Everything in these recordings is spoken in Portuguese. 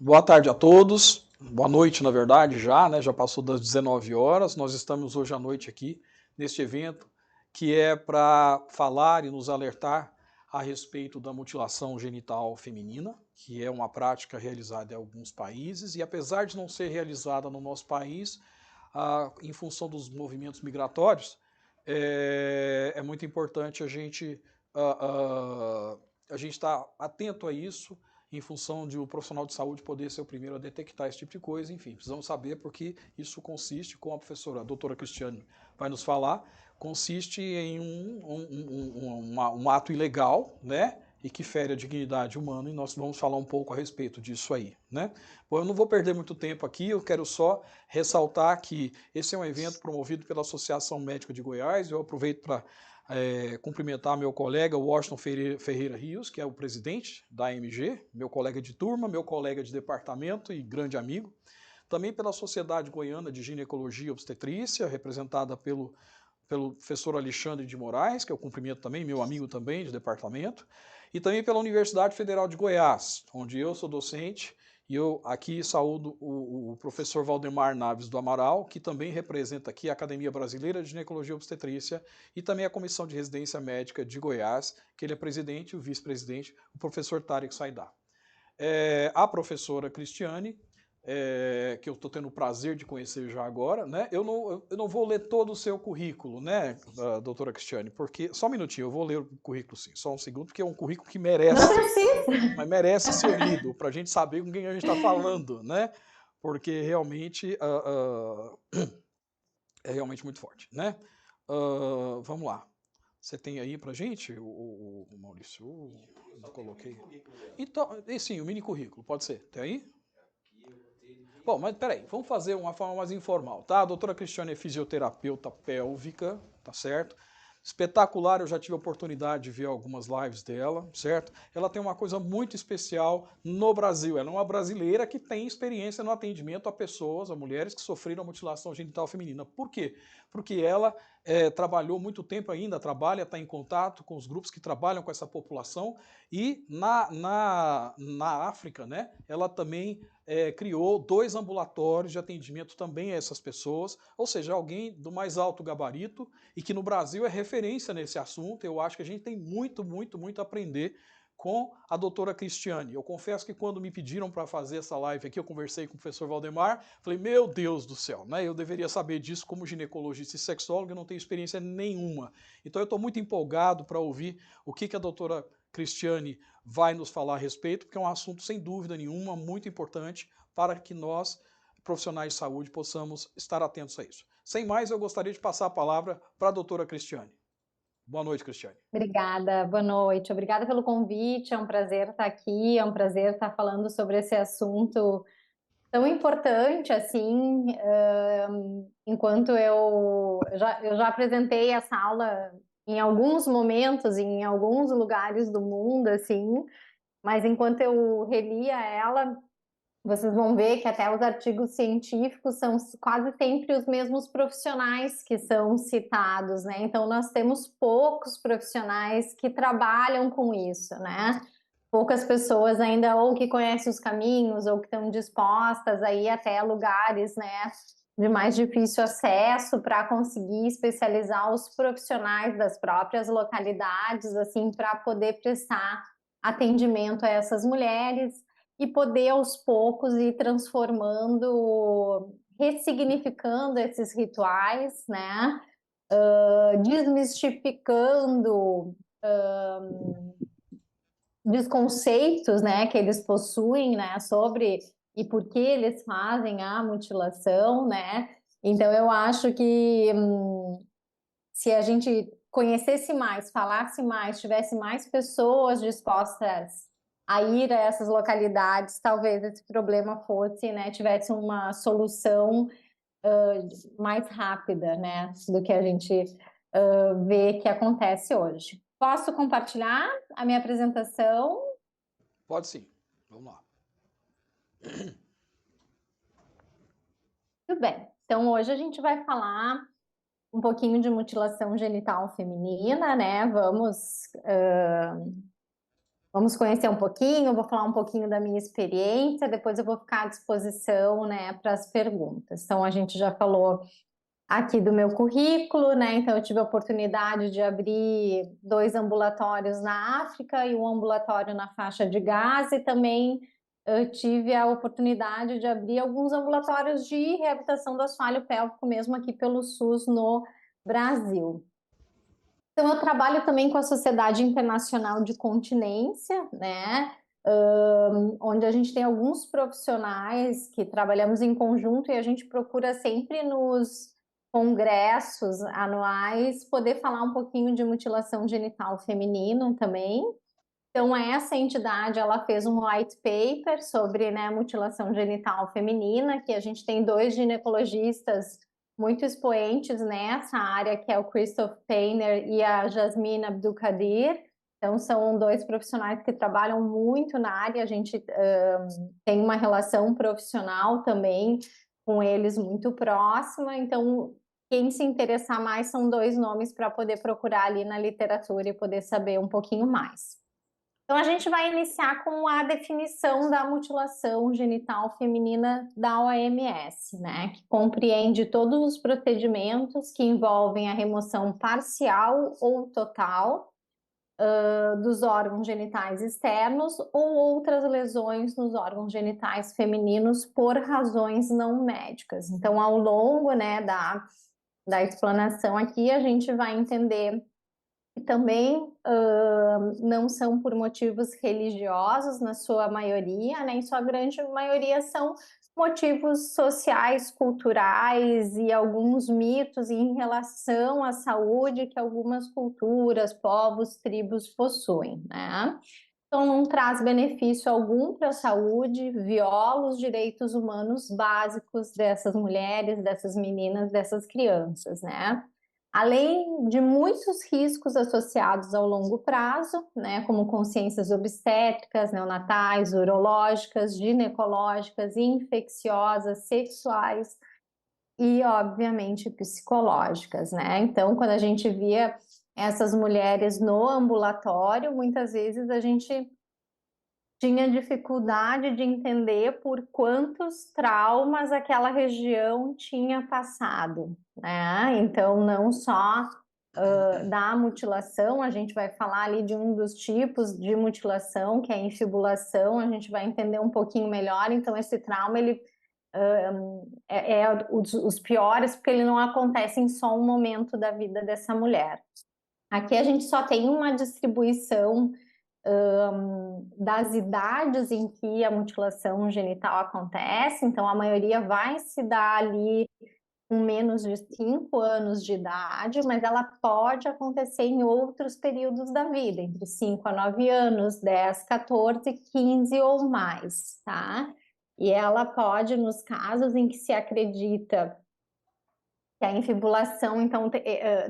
Boa tarde a todos. Boa noite, na verdade, já, né? Já passou das 19 horas. Nós estamos hoje à noite aqui neste evento que é para falar e nos alertar a respeito da mutilação genital feminina, que é uma prática realizada em alguns países e apesar de não ser realizada no nosso país, em função dos movimentos migratórios, é muito importante a gente estar atento a isso em função de o profissional de saúde poder ser o primeiro a detectar esse tipo de coisa, enfim, precisamos saber porque isso consiste, como a professora, a doutora Cristiane vai nos falar, consiste em um ato ilegal, né, e que fere a dignidade humana, e nós vamos falar um pouco a respeito disso aí, né. Bom, eu não vou perder muito tempo aqui, eu quero só ressaltar que esse é um evento promovido pela Associação Médica de Goiás, eu aproveito para cumprimentar meu colega Washington Ferreira Rios, que é o presidente da AMG, meu colega de turma, meu colega de departamento e grande amigo. Também pela Sociedade Goiana de Ginecologia e Obstetrícia, representada pelo professor Alexandre de Moraes, que eu cumprimento também, meu amigo também de departamento, e também pela Universidade Federal de Goiás, onde eu sou docente, e eu aqui saúdo o professor Valdemar Naves do Amaral, que também representa aqui a Academia Brasileira de Ginecologia e Obstetrícia e também a Comissão de Residência Médica de Goiás, que ele é presidente e o vice-presidente, o professor Tarek Saidá. A professora Cristiane, que eu estou tendo o prazer de conhecer já agora, né? Eu não vou ler todo o seu currículo, né, doutora Cristiane, porque, só um minutinho, eu vou ler o currículo sim, só um segundo, porque é um currículo que Não merece, precisa. mas merece ser lido, para a gente saber com quem a gente está falando, né? Porque realmente é realmente muito forte, né? Vamos lá. Você tem aí pra gente, o Maurício? Eu coloquei. Então, sim, o mini currículo, pode ser. Tem aí? Bom, mas peraí, vamos fazer uma forma mais informal, tá? A doutora Cristiane é fisioterapeuta pélvica, tá certo? Espetacular, eu já tive a oportunidade de ver algumas lives dela, certo? Ela tem uma coisa muito especial no Brasil. Ela é uma brasileira que tem experiência no atendimento a pessoas, a mulheres que sofreram mutilação genital feminina. Por quê? Porque ela trabalhou muito tempo ainda, trabalha, está em contato com os grupos que trabalham com essa população e na África, né? Ela também criou 2 ambulatórios de atendimento também a essas pessoas, ou seja, alguém do mais alto gabarito e que no Brasil é referência nesse assunto. Eu acho que a gente tem muito a aprender com a doutora Cristiane. Eu confesso que quando me pediram para fazer essa live aqui, eu conversei com o professor Valdemar, falei, meu Deus do céu, né? Eu deveria saber disso como ginecologista e sexólogo, eu não tenho experiência nenhuma. Então eu estou muito empolgado para ouvir o que a doutora Cristiane vai nos falar a respeito, porque é um assunto, sem dúvida nenhuma, muito importante para que nós, profissionais de saúde, possamos estar atentos a isso. Sem mais, eu gostaria de passar a palavra para a doutora Cristiane. Boa noite, Cristiane. Obrigada, boa noite. Obrigada pelo convite. É um prazer estar aqui, é um prazer estar falando sobre esse assunto tão importante assim. Enquanto eu já apresentei essa aula em alguns momentos, em alguns lugares do mundo, assim, mas enquanto eu relia ela, vocês vão ver que até os artigos científicos são quase sempre os mesmos profissionais que são citados, né? Então, nós temos poucos profissionais que trabalham com isso, né? Poucas pessoas ainda ou que conhecem os caminhos ou que estão dispostas a ir até lugares, né, de mais difícil acesso para conseguir especializar os profissionais das próprias localidades, assim, para poder prestar atendimento a essas mulheres e poder aos poucos ir transformando, ressignificando esses rituais, né? Desmistificando desconceitos, né, que eles possuem, né, sobre e por que eles fazem a mutilação, né? Então eu acho que se a gente conhecesse mais, falasse mais, tivesse mais pessoas dispostas a ir a essas localidades, talvez esse problema fosse, né, tivesse uma solução mais rápida, né, do que a gente vê que acontece hoje. Posso compartilhar a minha apresentação? Pode sim. Vamos lá. Tudo bem. Então, hoje a gente vai falar um pouquinho de mutilação genital feminina, né? Vamos Vamos conhecer um pouquinho, eu vou falar um pouquinho da minha experiência, depois eu vou ficar à disposição, né, para as perguntas. Então, a gente já falou aqui do meu currículo, né? Então, eu tive a oportunidade de abrir 2 ambulatórios na África e um ambulatório na faixa de Gaza, e também eu tive a oportunidade de abrir alguns ambulatórios de reabilitação do assoalho pélvico, mesmo aqui pelo SUS no Brasil. Então, eu trabalho também com a Sociedade Internacional de Continência, né? Onde a gente tem alguns profissionais que trabalhamos em conjunto e a gente procura sempre nos congressos anuais poder falar um pouquinho de mutilação genital feminina também. Então, essa entidade, ela fez um white paper sobre, né, mutilação genital feminina, que a gente tem 2 ginecologistas muito expoentes nessa área, que é o Christoph Painer e a Jasmine Abdulkadir. Então, são 2 profissionais que trabalham muito na área, a gente tem uma relação profissional também com eles muito próxima, então quem se interessar mais são 2 nomes para poder procurar ali na literatura e poder saber um pouquinho mais. Então, a gente vai iniciar com a definição da mutilação genital feminina da OMS, né? Que compreende todos os procedimentos que envolvem a remoção parcial ou total dos órgãos genitais externos ou outras lesões nos órgãos genitais femininos por razões não médicas. Então, ao longo, né, da explanação aqui, a gente vai entender que também não são por motivos religiosos, na sua maioria, né? Em sua grande maioria são motivos sociais, culturais e alguns mitos em relação à saúde que algumas culturas, povos, tribos possuem, né? Então, não traz benefício algum para a saúde, viola os direitos humanos básicos dessas mulheres, dessas meninas, dessas crianças, né? Além de muitos riscos associados ao longo prazo, né, como consciências obstétricas, neonatais, urológicas, ginecológicas, infecciosas, sexuais e, obviamente, psicológicas, né? Então, quando a gente via essas mulheres no ambulatório, muitas vezes a gente tinha dificuldade de entender por quantos traumas aquela região tinha passado, né? Então, não só da mutilação, a gente vai falar ali de um dos tipos de mutilação, que é a infibulação, a gente vai entender um pouquinho melhor. Então, esse trauma, ele é os piores, porque ele não acontece em só um momento da vida dessa mulher. Aqui a gente só tem uma distribuição das idades em que a mutilação genital acontece, então a maioria vai se dar ali com menos de 5 anos de idade, mas ela pode acontecer em outros períodos da vida, entre 5 a 9 anos, 10, 14, 15 ou mais, tá? E ela pode, nos casos em que se acredita que a infibulação, então,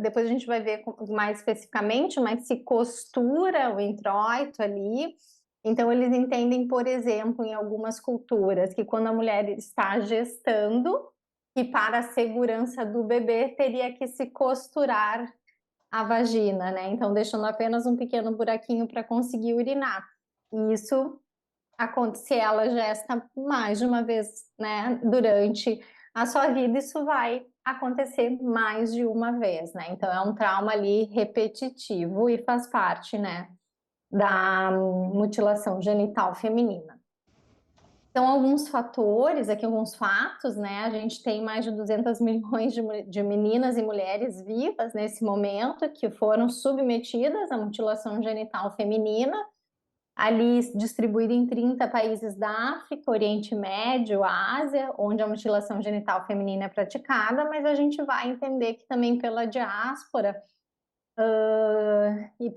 depois a gente vai ver mais especificamente, mas se costura o introito ali. Então, eles entendem, por exemplo, em algumas culturas, que quando a mulher está gestando, que para a segurança do bebê teria que se costurar a vagina, né? Então, deixando apenas um pequeno buraquinho para conseguir urinar. E isso acontece, se ela gesta mais de uma vez, né, durante a sua vida, isso vai acontecer mais de uma vez, né? Então é um trauma ali repetitivo e faz parte, né, da mutilação genital feminina. Então, alguns fatores, aqui alguns fatos, né? A gente tem mais de 200 milhões de meninas e mulheres vivas nesse momento que foram submetidas à mutilação genital feminina, ali distribuída em 30 países da África, Oriente Médio, Ásia, onde a mutilação genital feminina é praticada, mas a gente vai entender que também pela diáspora e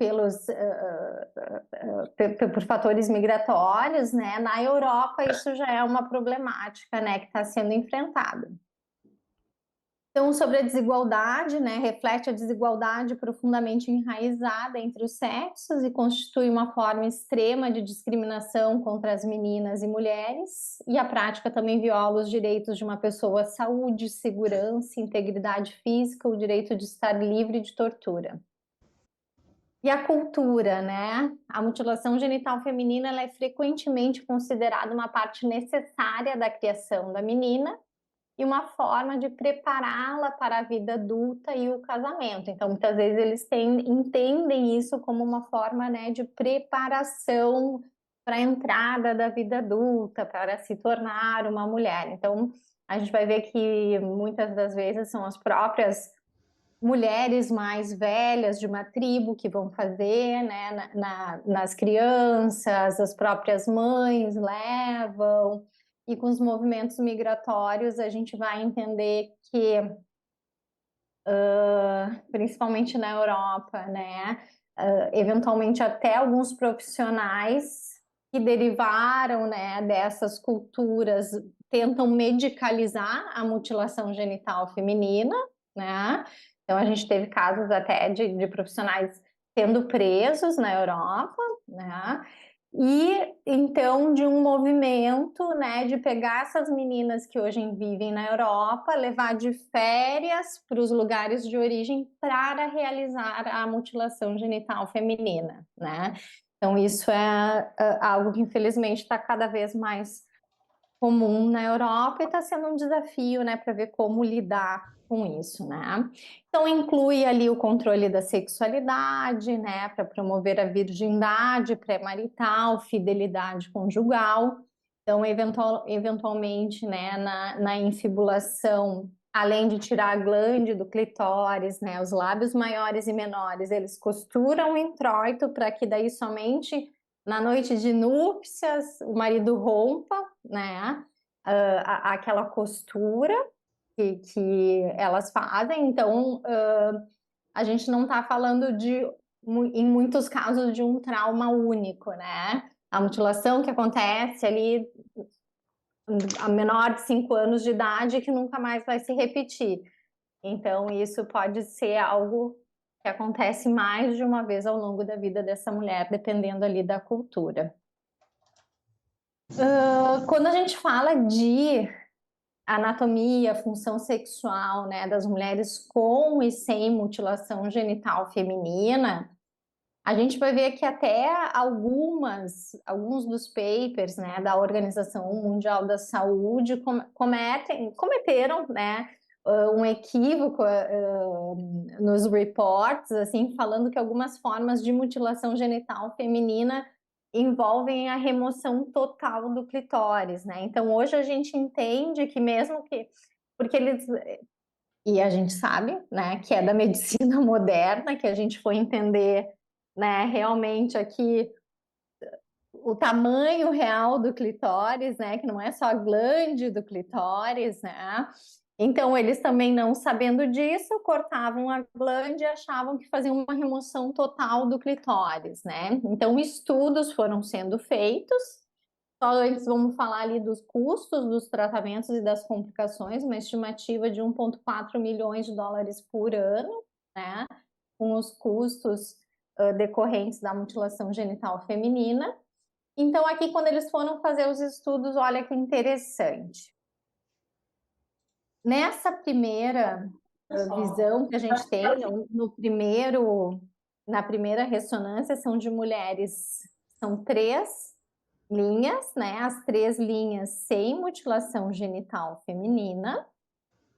por fatores migratórios, né? Na Europa isso já é uma problemática, né, que está sendo enfrentada. Então, sobre a desigualdade, né, reflete a desigualdade profundamente enraizada entre os sexos e constitui uma forma extrema de discriminação contra as meninas e mulheres, e a prática também viola os direitos de uma pessoa à saúde, segurança, integridade física, o direito de estar livre de tortura. E a cultura, né? A mutilação genital feminina ela é frequentemente considerada uma parte necessária da criação da menina e uma forma de prepará-la para a vida adulta e o casamento. Então, muitas vezes eles entendem isso como uma forma, né, de preparação para a entrada da vida adulta, para se tornar uma mulher. Então, a gente vai ver que muitas das vezes são as próprias mulheres mais velhas de uma tribo que vão fazer, né, nas crianças, as próprias mães levam, e com os movimentos migratórios a gente vai entender que, principalmente na Europa, né, eventualmente até alguns profissionais que derivaram, né, dessas culturas tentam medicalizar a mutilação genital feminina, né? Então a gente teve casos até de profissionais sendo presos na Europa, né? E então de um movimento, né, de pegar essas meninas que hoje vivem na Europa, levar de férias para os lugares de origem para realizar a mutilação genital feminina, né? Então isso é algo que infelizmente está cada vez mais comum na Europa e está sendo um desafio, né, para ver como lidar com isso, né? Então inclui ali o controle da sexualidade, né, para promover a virgindade pré-marital, fidelidade conjugal. Então, eventualmente, né, na infibulação, além de tirar a glande do clitóris, né, os lábios maiores e menores, eles costuram o introito para que daí somente na noite de núpcias o marido rompa, né, aquela costura que elas fazem. Então, a gente não está falando em muitos casos, de um trauma único, né? A mutilação que acontece ali a menor de 5 anos de idade que nunca mais vai se repetir. Então, isso pode ser algo que acontece mais de uma vez ao longo da vida dessa mulher, dependendo ali da cultura. Quando a gente fala de anatomia, função sexual, né, das mulheres com e sem mutilação genital feminina, a gente vai ver que até alguns dos papers, né, da Organização Mundial da Saúde cometeram, né, um equívoco nos reports, assim, falando que algumas formas de mutilação genital feminina envolvem a remoção total do clitóris, né? Então hoje a gente entende que mesmo que, porque eles, e a gente sabe, né, que é da medicina moderna que a gente foi entender, né, realmente aqui o tamanho real do clitóris, né, que não é só a glande do clitóris, né? Então eles também, não sabendo disso, cortavam a glande e achavam que faziam uma remoção total do clitóris, né? Então estudos foram sendo feitos. Só antes vamos falar ali dos custos dos tratamentos e das complicações, uma estimativa de 1,4 milhões de dólares por ano, né? Com os custos decorrentes da mutilação genital feminina. Então, aqui, quando eles foram fazer os estudos, olha que interessante. Nessa primeira visão que a gente tem, na primeira ressonância, são de mulheres, são 3 linhas, né? As 3 linhas sem mutilação genital feminina.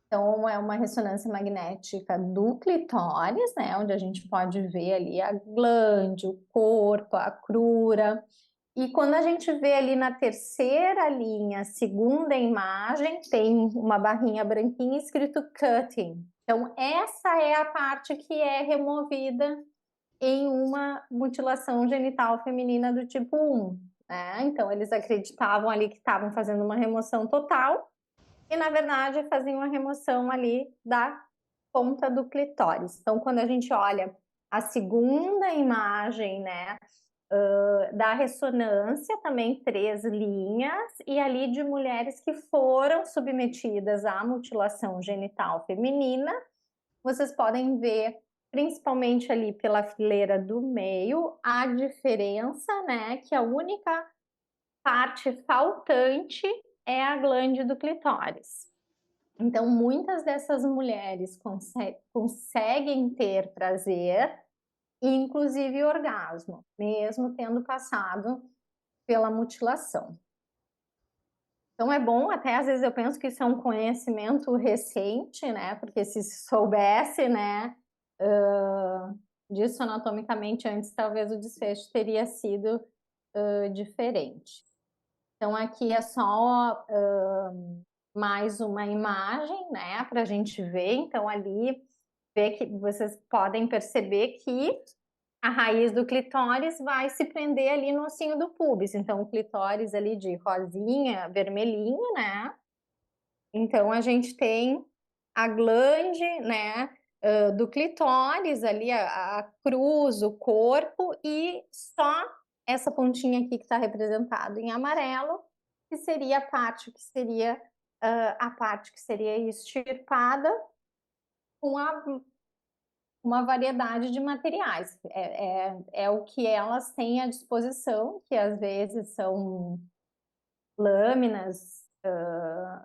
Então, é uma ressonância magnética do clitóris, né? Onde a gente pode ver ali a glande, o corpo, a crura. E quando a gente vê ali na terceira linha, segunda imagem, tem uma barrinha branquinha escrito cutting. Então, essa é a parte que é removida em uma mutilação genital feminina do tipo 1. Né? Então, eles acreditavam ali que estavam fazendo uma remoção total e, na verdade, faziam a remoção ali da ponta do clitóris. Então, quando a gente olha a segunda imagem, né, da ressonância, também 3 linhas, e ali de mulheres que foram submetidas à mutilação genital feminina, vocês podem ver, principalmente ali pela fileira do meio, a diferença, né, que a única parte faltante é a glande do clitóris. Então, muitas dessas mulheres conseguem ter prazer inclusive orgasmo, mesmo tendo passado pela mutilação. Então é bom, até às vezes eu penso que isso é um conhecimento recente, né? Porque se soubesse, né, disso anatomicamente antes, talvez o desfecho teria sido diferente. Então aqui é só mais uma imagem, né, para a gente ver. Então ali ver que vocês podem perceber que a raiz do clitóris vai se prender ali no ossinho do púbis. Então o clitóris ali de rosinha, vermelhinho, né? Então a gente tem a glande, né, do clitóris ali, a cruz, o corpo e só essa pontinha aqui que está representado em amarelo, que seria a parte que seria extirpada com uma variedade de materiais. É o que elas têm à disposição, que às vezes são lâminas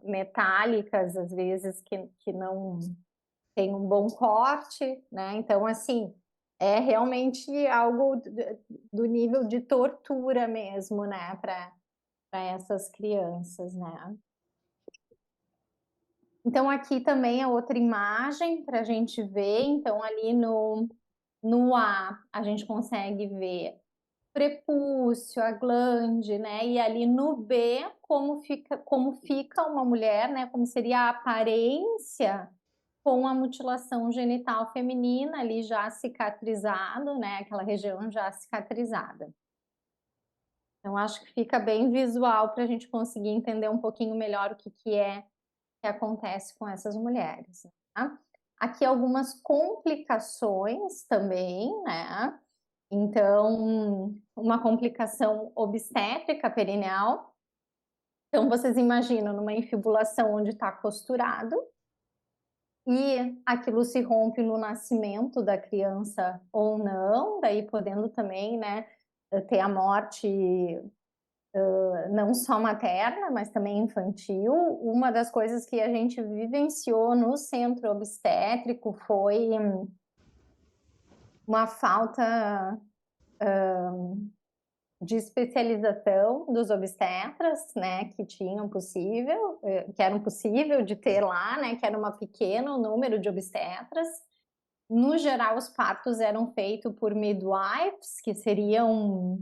metálicas, às vezes que não tem um bom corte, né? Então, assim, é realmente algo do nível de tortura mesmo, né? Para essas crianças, né? Então, aqui também é outra imagem para a gente ver. Então, ali no A gente consegue ver prepúcio, a glande, né? E ali no B, como fica uma mulher, né? Como seria a aparência com a mutilação genital feminina ali já cicatrizado, né? Aquela região já cicatrizada. Então, acho que fica bem visual para a gente conseguir entender um pouquinho melhor o que é que acontece com essas mulheres. Tá? Aqui algumas complicações também, né? Então, uma complicação obstétrica perineal. Então, vocês imaginam numa infibulação onde está costurado e aquilo se rompe no nascimento da criança ou não, daí podendo também, né, ter a morte não só materna, mas também infantil. Uma das coisas que a gente vivenciou no centro obstétrico foi uma falta de especialização dos obstetras, né, que eram possível de ter lá, né, que era um pequeno número de obstetras. No geral, os partos eram feitos por midwives, que seriam,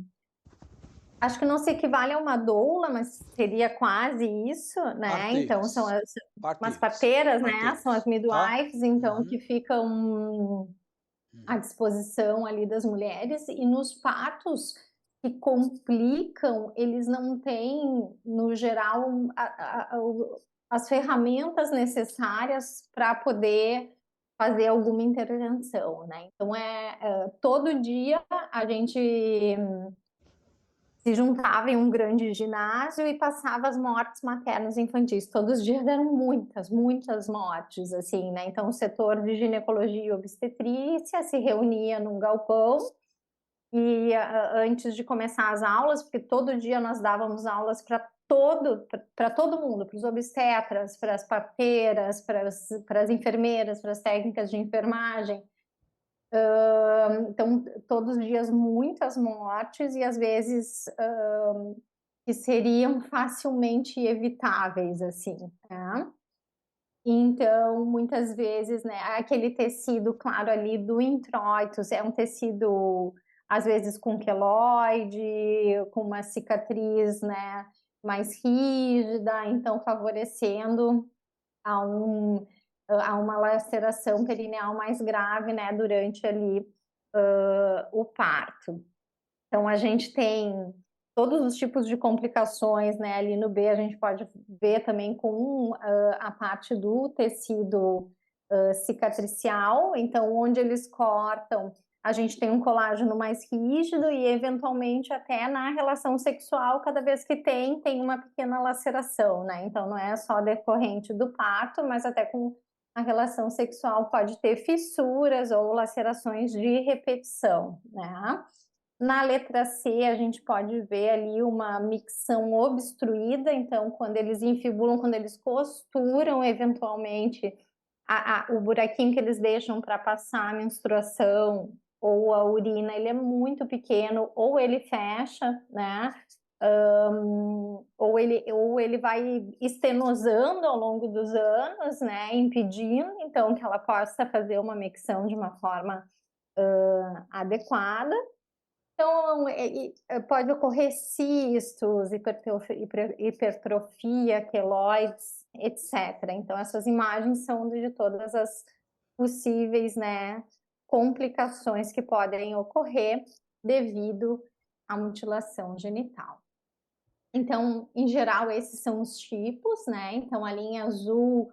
acho que não se equivale a uma doula, mas seria quase isso, né? Então são umas parteiras, né? São as midwives, então que ficam à disposição ali das mulheres, e nos partos que complicam, eles não têm, no geral, as ferramentas necessárias para poder fazer alguma intervenção, né? Então, todo dia a gente se juntava em um grande ginásio e passava as mortes maternas e infantis. Todos os dias eram muitas, muitas mortes, assim, né? Então, o setor de ginecologia e obstetrícia se reunia num galpão e antes de começar as aulas, porque todo dia nós dávamos aulas para todo mundo, para os obstetras, para as parteiras, para as enfermeiras, para as técnicas de enfermagem. Então, todos os dias muitas mortes e às vezes que seriam facilmente evitáveis, assim, né? Então, muitas vezes, né, aquele tecido, claro, ali do introito, é um tecido, às vezes, com queloide, com uma cicatriz, né, mais rígida, então favorecendo a, a uma laceração perineal mais grave, né, durante ali o parto. Então, a gente tem todos os tipos de complicações, né? Ali no B a gente pode ver também com a parte do tecido cicatricial. Então, onde eles cortam, a gente tem um colágeno mais rígido e, eventualmente, até na relação sexual, cada vez que tem uma pequena laceração, né? Então, não é só decorrente do parto, mas até com a relação sexual pode ter fissuras ou lacerações de repetição, né? Na letra C, a gente pode ver ali uma micção obstruída, então, quando eles infibulam, quando eles costuram, eventualmente, o buraquinho que eles deixam para passar a menstruação ou a urina ele é muito pequeno, ou ele fecha, né? Ou ele vai estenosando ao longo dos anos, né? Impedindo, então, que ela possa fazer uma micção de uma forma adequada. Então, pode ocorrer cistos, hipertrofia, queloides, etc. Então, essas imagens são de todas as possíveis, né, complicações que podem ocorrer devido à mutilação genital. Então, em geral, esses são os tipos, né? Então, a linha azul,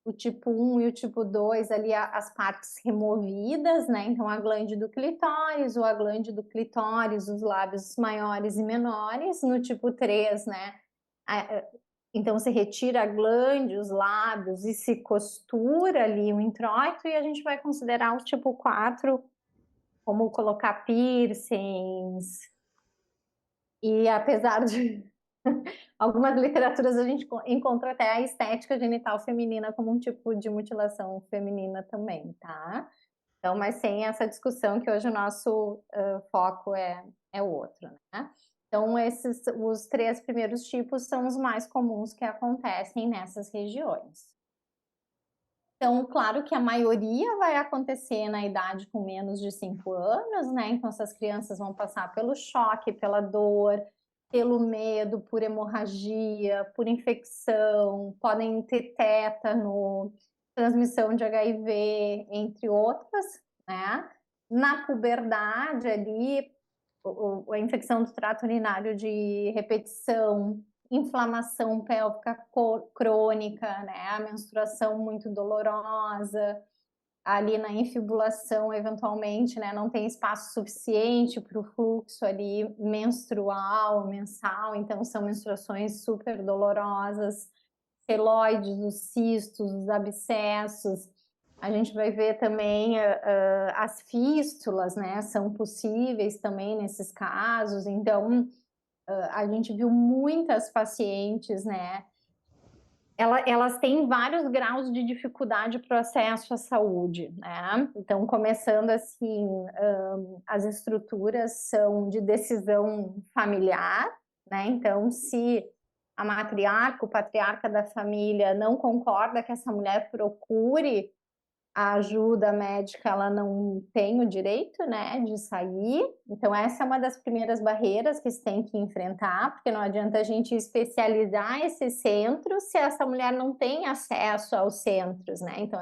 o tipo 1 e o tipo 2, ali as partes removidas, né? Então, a glande do clitóris, ou a glande do clitóris, os lábios maiores e menores. No tipo 3, né? Então, se retira a glande, os lábios e se costura ali o introito, e a gente vai considerar o tipo 4 como colocar piercings. E apesar de algumas literaturas a gente encontra até a estética genital feminina como um tipo de mutilação feminina também, tá? Então, mas sem essa discussão que hoje o nosso foco é outro, né? Então, os 3 primeiros tipos são os mais comuns que acontecem nessas regiões. Então, claro que a maioria vai acontecer na idade com menos de 5 anos, né? Então, essas crianças vão passar pelo choque, pela dor, pelo medo, por hemorragia, por infecção, podem ter tétano, transmissão de HIV, entre outras, né? Na puberdade ali, a infecção do trato urinário de repetição, inflamação pélvica crônica, né? A menstruação muito dolorosa, ali na infibulação, eventualmente, né? Não tem espaço suficiente para o fluxo ali menstrual, mensal, então são menstruações super dolorosas, queloides, os cistos, os abscessos. A gente vai ver também as fístulas, né? São possíveis também nesses casos. Então, a gente viu muitas pacientes, né? Elas têm vários graus de dificuldade para o acesso à saúde, né? Então, começando assim, as estruturas são de decisão familiar, né? Então, se a matriarca, o patriarca da família não concorda que essa mulher procure a ajuda médica, ela não tem o direito, né, de sair. Então, essa é uma das primeiras barreiras que se tem que enfrentar, porque não adianta a gente especializar esses centros se essa mulher não tem acesso aos centros, né? Então,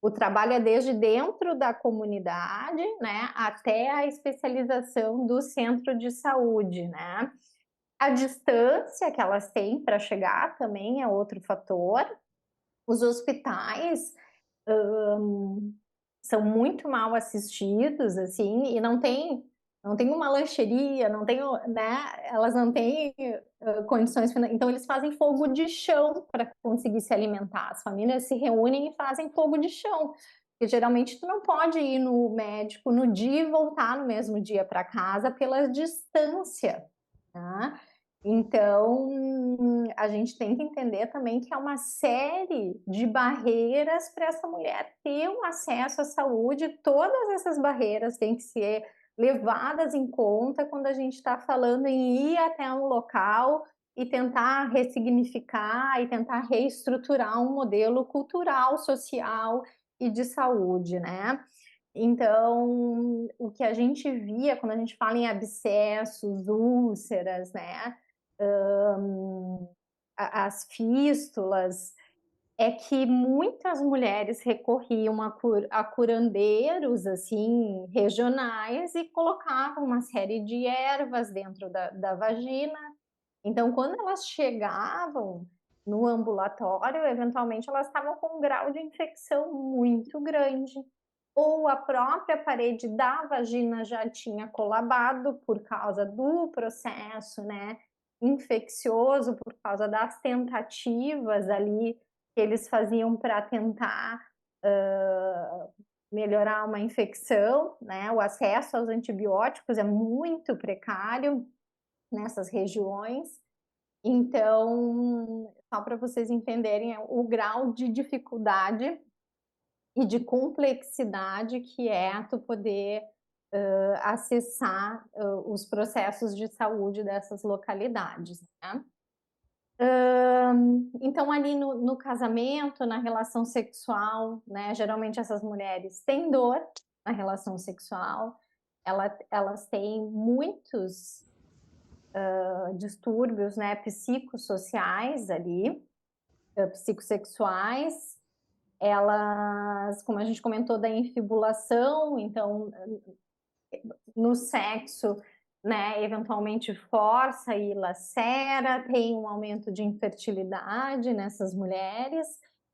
o trabalho é desde dentro da comunidade, né, até a especialização do centro de saúde, né? A distância que elas têm para chegar também é outro fator. Os hospitais são muito mal assistidos, assim, e não tem uma lancheria, não tem, né? Elas não têm condições, então eles fazem fogo de chão para conseguir se alimentar. As famílias se reúnem e fazem fogo de chão, porque geralmente tu não pode ir no médico no dia e voltar no mesmo dia para casa pela distância, tá? Então, a gente tem que entender também que há uma série de barreiras para essa mulher ter um acesso à saúde. Todas essas barreiras têm que ser levadas em conta quando a gente está falando em ir até um local e tentar ressignificar e tentar reestruturar um modelo cultural, social e de saúde, né? Então, o que a gente via quando a gente fala em abscessos, úlceras, né? As fístulas, é que muitas mulheres recorriam a curandeiros assim regionais e colocavam uma série de ervas dentro da vagina. Então, quando elas chegavam no ambulatório, eventualmente elas estavam com um grau de infecção muito grande, ou a própria parede da vagina já tinha colabado por causa do processo, né, infeccioso, por causa das tentativas ali que eles faziam para tentar melhorar uma infecção, né? O acesso aos antibióticos é muito precário nessas regiões. Então, só para vocês entenderem o grau de dificuldade e de complexidade que é tu poder acessar os processos de saúde dessas localidades, né? Então, ali no casamento, na relação sexual, né, geralmente essas mulheres têm dor na relação sexual, elas têm muitos distúrbios, né, psicossociais ali, psicossexuais, elas, como a gente comentou da infibulação, então no sexo, né, eventualmente força e lacera, tem um aumento de infertilidade nessas mulheres,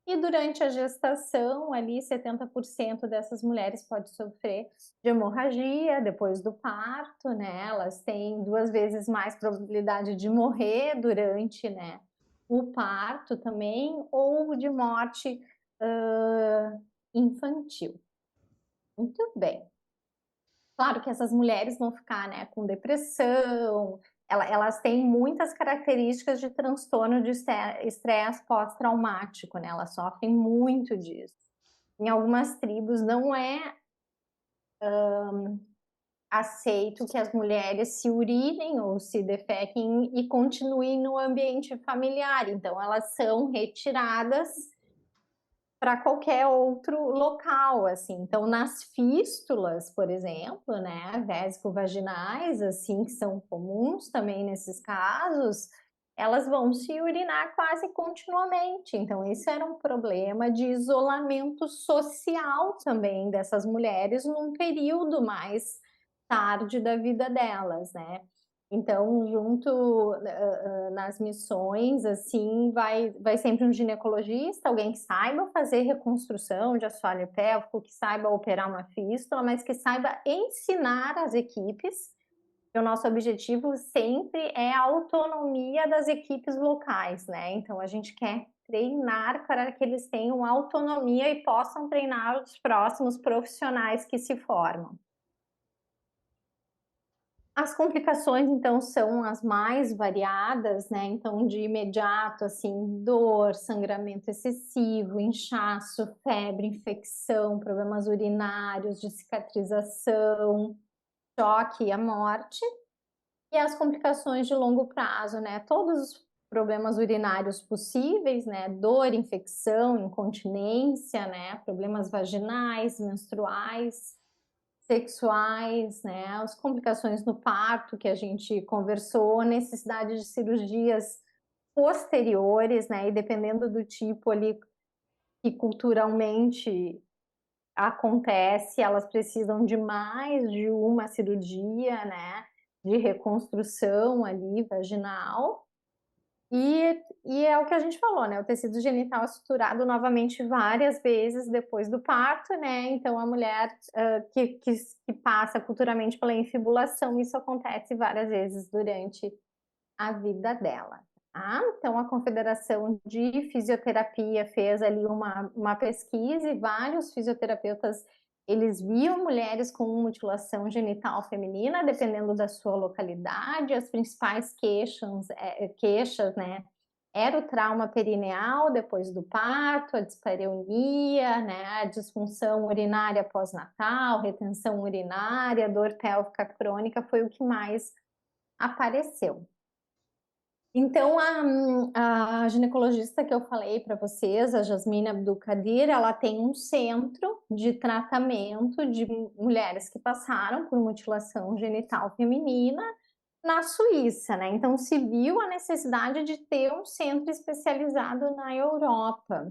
e durante a gestação, ali 70% dessas mulheres pode sofrer de hemorragia depois do parto, né, elas têm 2 vezes mais probabilidade de morrer durante, né, o parto também, ou de morte infantil. Muito bem. Claro que essas mulheres vão ficar, né, com depressão, elas têm muitas características de transtorno de estresse pós-traumático, né, elas sofrem muito disso. Em algumas tribos não é aceito que as mulheres se urinem ou se defequem e continuem no ambiente familiar, então elas são retiradas para qualquer outro local, assim. Então, nas fístulas, por exemplo, né, vésico-vaginais, assim, que são comuns também nesses casos, elas vão se urinar quase continuamente. Então, isso era um problema de isolamento social também dessas mulheres num período mais tarde da vida delas, né? Então, junto nas missões, assim, vai sempre um ginecologista, alguém que saiba fazer reconstrução de assoalho pélvico, que saiba operar uma fístula, mas que saiba ensinar as equipes. O nosso objetivo sempre é a autonomia das equipes locais, né? Então, a gente quer treinar para que eles tenham autonomia e possam treinar os próximos profissionais que se formam. As complicações, então, são as mais variadas, né? Então, de imediato, assim, dor, sangramento excessivo, inchaço, febre, infecção, problemas urinários, de cicatrização, choque e a morte. E as complicações de longo prazo, né? Todos os problemas urinários possíveis, né? Dor, infecção, incontinência, né? Problemas vaginais, menstruais, sexuais, né, as complicações no parto que a gente conversou, necessidade de cirurgias posteriores, né, e dependendo do tipo ali que culturalmente acontece, elas precisam de mais de uma cirurgia, né, de reconstrução ali vaginal. E é o que a gente falou, né? O tecido genital é suturado novamente várias vezes depois do parto, né? Então, a mulher que passa culturalmente pela infibulação, isso acontece várias vezes durante a vida dela. Tá? Então, a Confederação de Fisioterapia fez ali uma pesquisa e vários fisioterapeutas eles viam mulheres com mutilação genital feminina, dependendo da sua localidade. As principais queixas, né, era o trauma perineal depois do parto, a dispareunia, né, a disfunção urinária pós-natal, retenção urinária, dor pélvica crônica, foi o que mais apareceu. Então, a ginecologista que eu falei para vocês, a Jasmine Abdulkadir, ela tem um centro de tratamento de mulheres que passaram por mutilação genital feminina na Suíça, né? Então, se viu a necessidade de ter um centro especializado na Europa,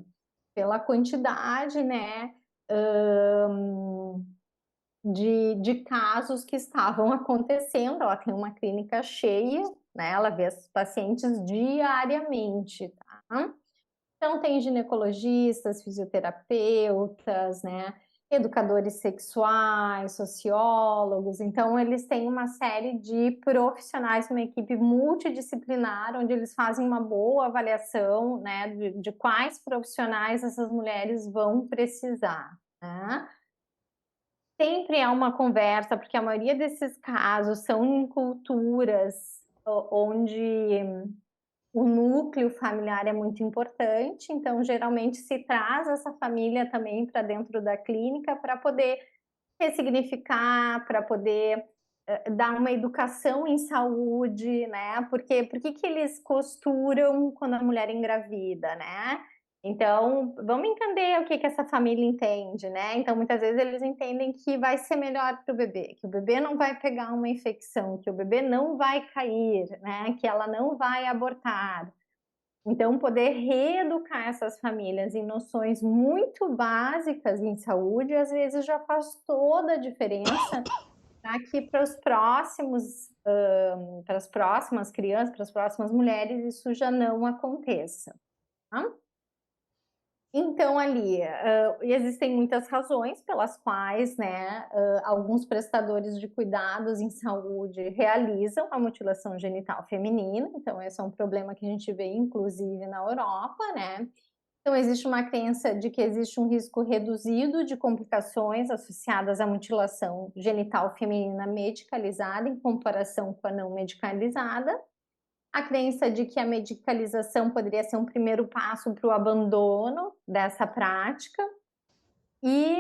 pela quantidade, né, de casos que estavam acontecendo. Ela tem uma clínica cheia, né? Ela vê os pacientes diariamente, tá? Então, tem ginecologistas, fisioterapeutas, né? Educadores sexuais, sociólogos. Então, eles têm uma série de profissionais, uma equipe multidisciplinar, onde eles fazem uma boa avaliação, né? De quais profissionais essas mulheres vão precisar, né? Sempre é uma conversa, porque a maioria desses casos são em culturas onde o núcleo familiar é muito importante, então geralmente se traz essa família também para dentro da clínica para poder ressignificar, para poder dar uma educação em saúde, né? Porque por que eles costuram quando a mulher engravida, né? Então, vamos entender o que essa família entende, né? Então, muitas vezes eles entendem que vai ser melhor para o bebê, que o bebê não vai pegar uma infecção, que o bebê não vai cair, né? Que ela não vai abortar. Então, poder reeducar essas famílias em noções muito básicas em saúde, às vezes já faz toda a diferença para que para os próximos, para as próximas crianças, para as próximas mulheres, isso já não aconteça. Tá? Então, ali, existem muitas razões pelas quais, né, alguns prestadores de cuidados em saúde realizam a mutilação genital feminina. Então, esse é um problema que a gente vê, inclusive, na Europa, né? Então, existe uma crença de que existe um risco reduzido de complicações associadas à mutilação genital feminina medicalizada em comparação com a não medicalizada. A crença de que a medicalização poderia ser um primeiro passo para o abandono dessa prática. E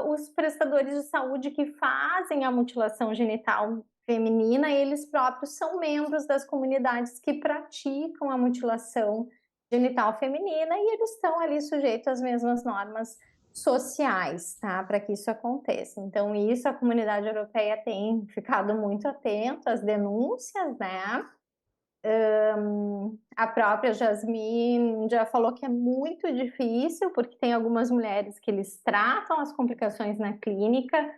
os prestadores de saúde que fazem a mutilação genital feminina, eles próprios são membros das comunidades que praticam a mutilação genital feminina e eles estão ali sujeitos às mesmas normas sociais, tá? Para que isso aconteça. Então, isso a comunidade europeia tem ficado muito atento às denúncias, né? A própria Jasmine já falou que é muito difícil, porque tem algumas mulheres que eles tratam as complicações na clínica,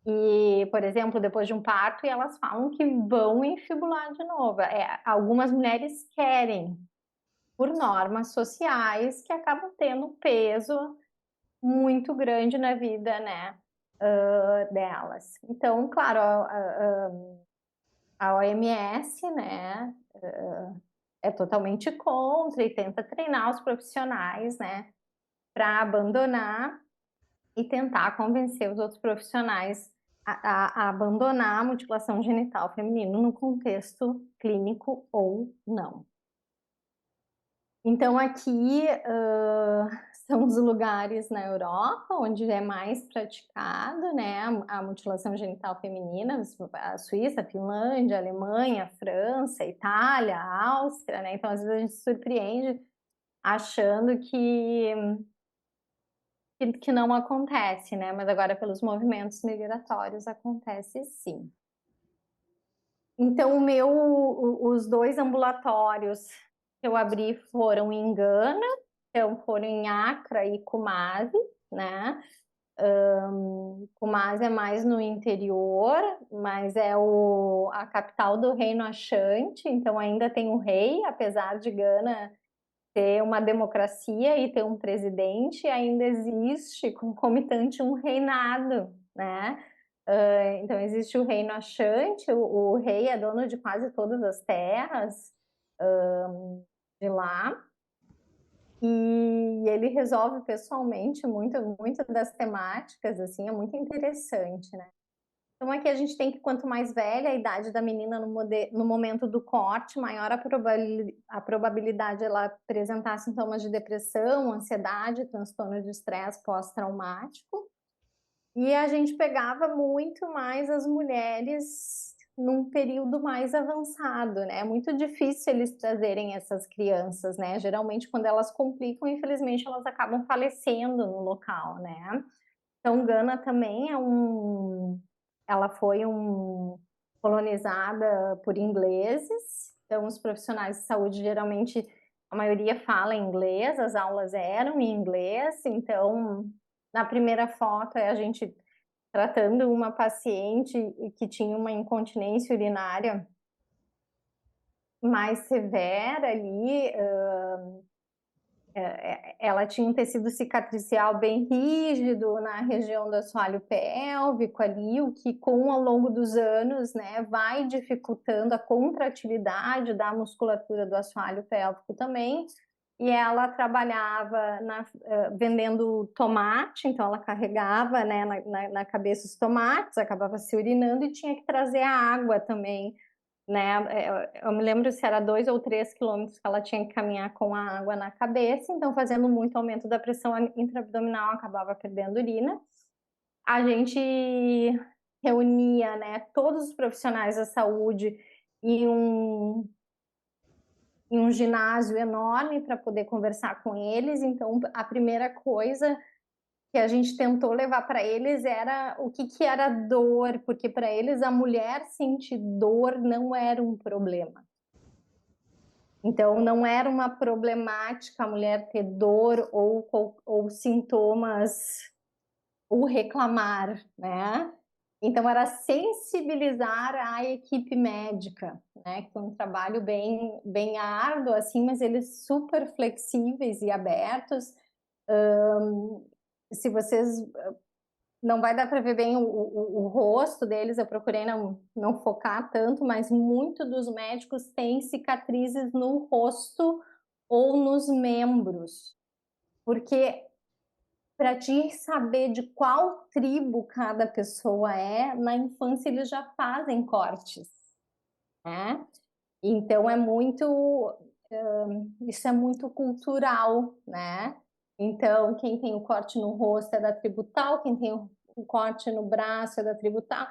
e, por exemplo, depois de um parto, e elas falam que vão infibular de novo. Algumas mulheres querem, por normas sociais, que acabam tendo um peso muito grande na vida, né, delas. Então, claro, a OMS, né, é totalmente contra e tenta treinar os profissionais, né, para abandonar e tentar convencer os outros profissionais a abandonar a mutilação genital feminina no contexto clínico ou não. Então, aqui são os lugares na Europa onde é mais praticado, né, a mutilação genital feminina, a Suíça, a Finlândia, a Alemanha, a França, a Itália, a Áustria, né? Então, às vezes a gente se surpreende achando que não acontece, né? Mas agora pelos movimentos migratórios acontece sim. Então, os dois ambulatórios que eu abri foram em Gana, então foram em Accra e Kumasi, né? Kumasi é mais no interior, mas é a capital do Reino Ashanti, então ainda tem o rei, apesar de Gana ter uma democracia e ter um presidente, ainda existe concomitante um reinado, né? Então existe o reino Ashanti, o rei é dono de quase todas as terras de lá, e ele resolve pessoalmente muito das temáticas, assim, é muito interessante, né? Então aqui a gente tem que quanto mais velha a idade da menina no momento do corte, maior a probabilidade de ela apresentar sintomas de depressão, ansiedade, transtorno de estresse pós-traumático. E a gente pegava muito mais as mulheres num período mais avançado, né? É muito difícil eles trazerem essas crianças, né? Geralmente, quando elas complicam, infelizmente, elas acabam falecendo no local, né? Então, Gana também ela foi colonizada por ingleses, então os profissionais de saúde geralmente, a maioria fala inglês, as aulas eram em inglês, então na primeira foto é a gente tratando uma paciente que tinha uma incontinência urinária mais severa ali, ela tinha um tecido cicatricial bem rígido na região do assoalho pélvico ali, o que ao longo dos anos, né, vai dificultando a contratividade da musculatura do assoalho pélvico também. E ela trabalhava vendendo tomate, então ela carregava, né, na cabeça os tomates, acabava se urinando e tinha que trazer a água também né? Eu me lembro se era 2 ou 3 quilômetros que ela tinha que caminhar com a água na cabeça, então fazendo muito aumento da pressão intraabdominal, acabava perdendo urina. A gente reunia, né, todos os profissionais da saúde em um ginásio enorme para poder conversar com eles. Então, a primeira coisa que a gente tentou levar para eles era o que era dor, porque para eles a mulher sentir dor não era um problema. Então, não era uma problemática a mulher ter dor ou sintomas, ou reclamar, né? Então, era sensibilizar a equipe médica, né? Que foi um trabalho bem árduo, assim, mas eles super flexíveis e abertos. Se vocês não vai dar para ver bem o rosto deles, eu procurei não focar tanto, mas muito dos médicos têm cicatrizes no rosto ou nos membros, porque para te saber de qual tribo cada pessoa é, na infância eles já fazem cortes, né? Então é muito, isso é muito cultural, né? Então quem tem o corte no rosto é da tribo tal, quem tem o corte no braço é da tribo tal.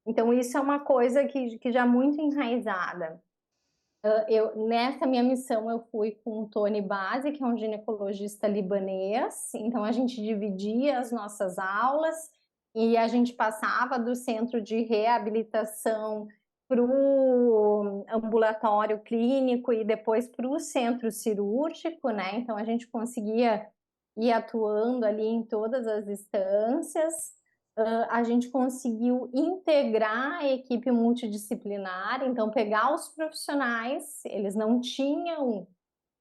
Então isso é uma coisa que já é muito enraizada. Nessa minha missão, eu fui com o Tony Base, que é um ginecologista libanês. Então, a gente dividia as nossas aulas e a gente passava do centro de reabilitação para o ambulatório clínico e depois para o centro cirúrgico, né? Então, a gente conseguia ir atuando ali em todas as instâncias. A gente conseguiu integrar a equipe multidisciplinar, então pegar os profissionais, eles não tinham,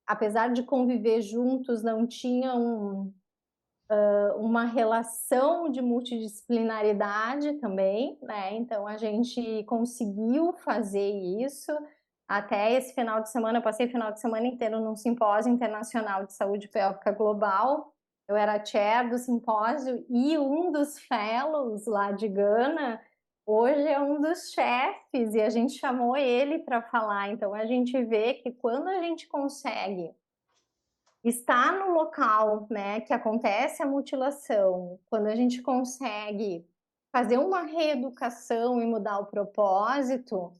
apesar de conviver juntos, não tinham uma relação de multidisciplinaridade também, né? Então a gente conseguiu fazer isso. Até esse final de semana, eu passei o final de semana inteiro num simpósio internacional de saúde pélvica global. Eu era chair do simpósio e um dos fellows lá de Gana hoje é um dos chefes e a gente chamou ele para falar. Então a gente vê que quando a gente consegue estar no local, né, que acontece a mutilação, quando a gente consegue fazer uma reeducação e mudar o propósito,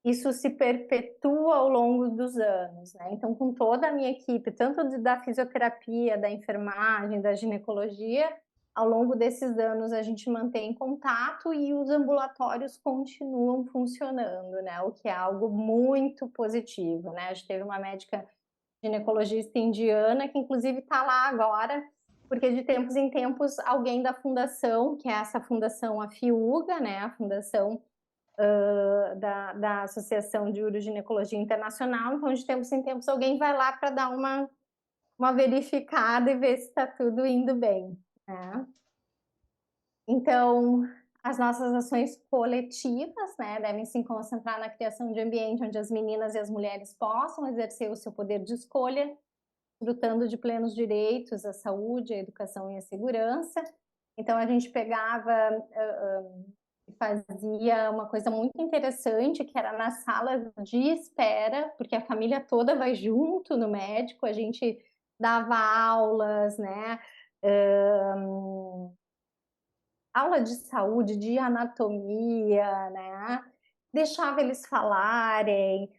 isso se perpetua ao longo dos anos, né? Então, com toda a minha equipe, tanto da fisioterapia, da enfermagem, da ginecologia, ao longo desses anos a gente mantém contato e os ambulatórios continuam funcionando, né? O que é algo muito positivo, né? A gente teve uma médica ginecologista indiana, que inclusive está lá agora, porque de tempos em tempos alguém da fundação, que é essa fundação, a FIUGA, né, a fundação da Associação de Uroginecologia Internacional, então de tempos em tempos alguém vai lá para dar uma verificada e ver se está tudo indo bem, né? Então, as nossas ações coletivas, né, devem se concentrar na criação de ambiente onde as meninas e as mulheres possam exercer o seu poder de escolha, desfrutando de plenos direitos à saúde, à educação e à segurança. Então, a gente pegava e fazia uma coisa muito interessante, que era na sala de espera, porque a família toda vai junto no médico, a gente dava aulas, né? Aula de saúde, de anatomia, né? Deixava eles falarem,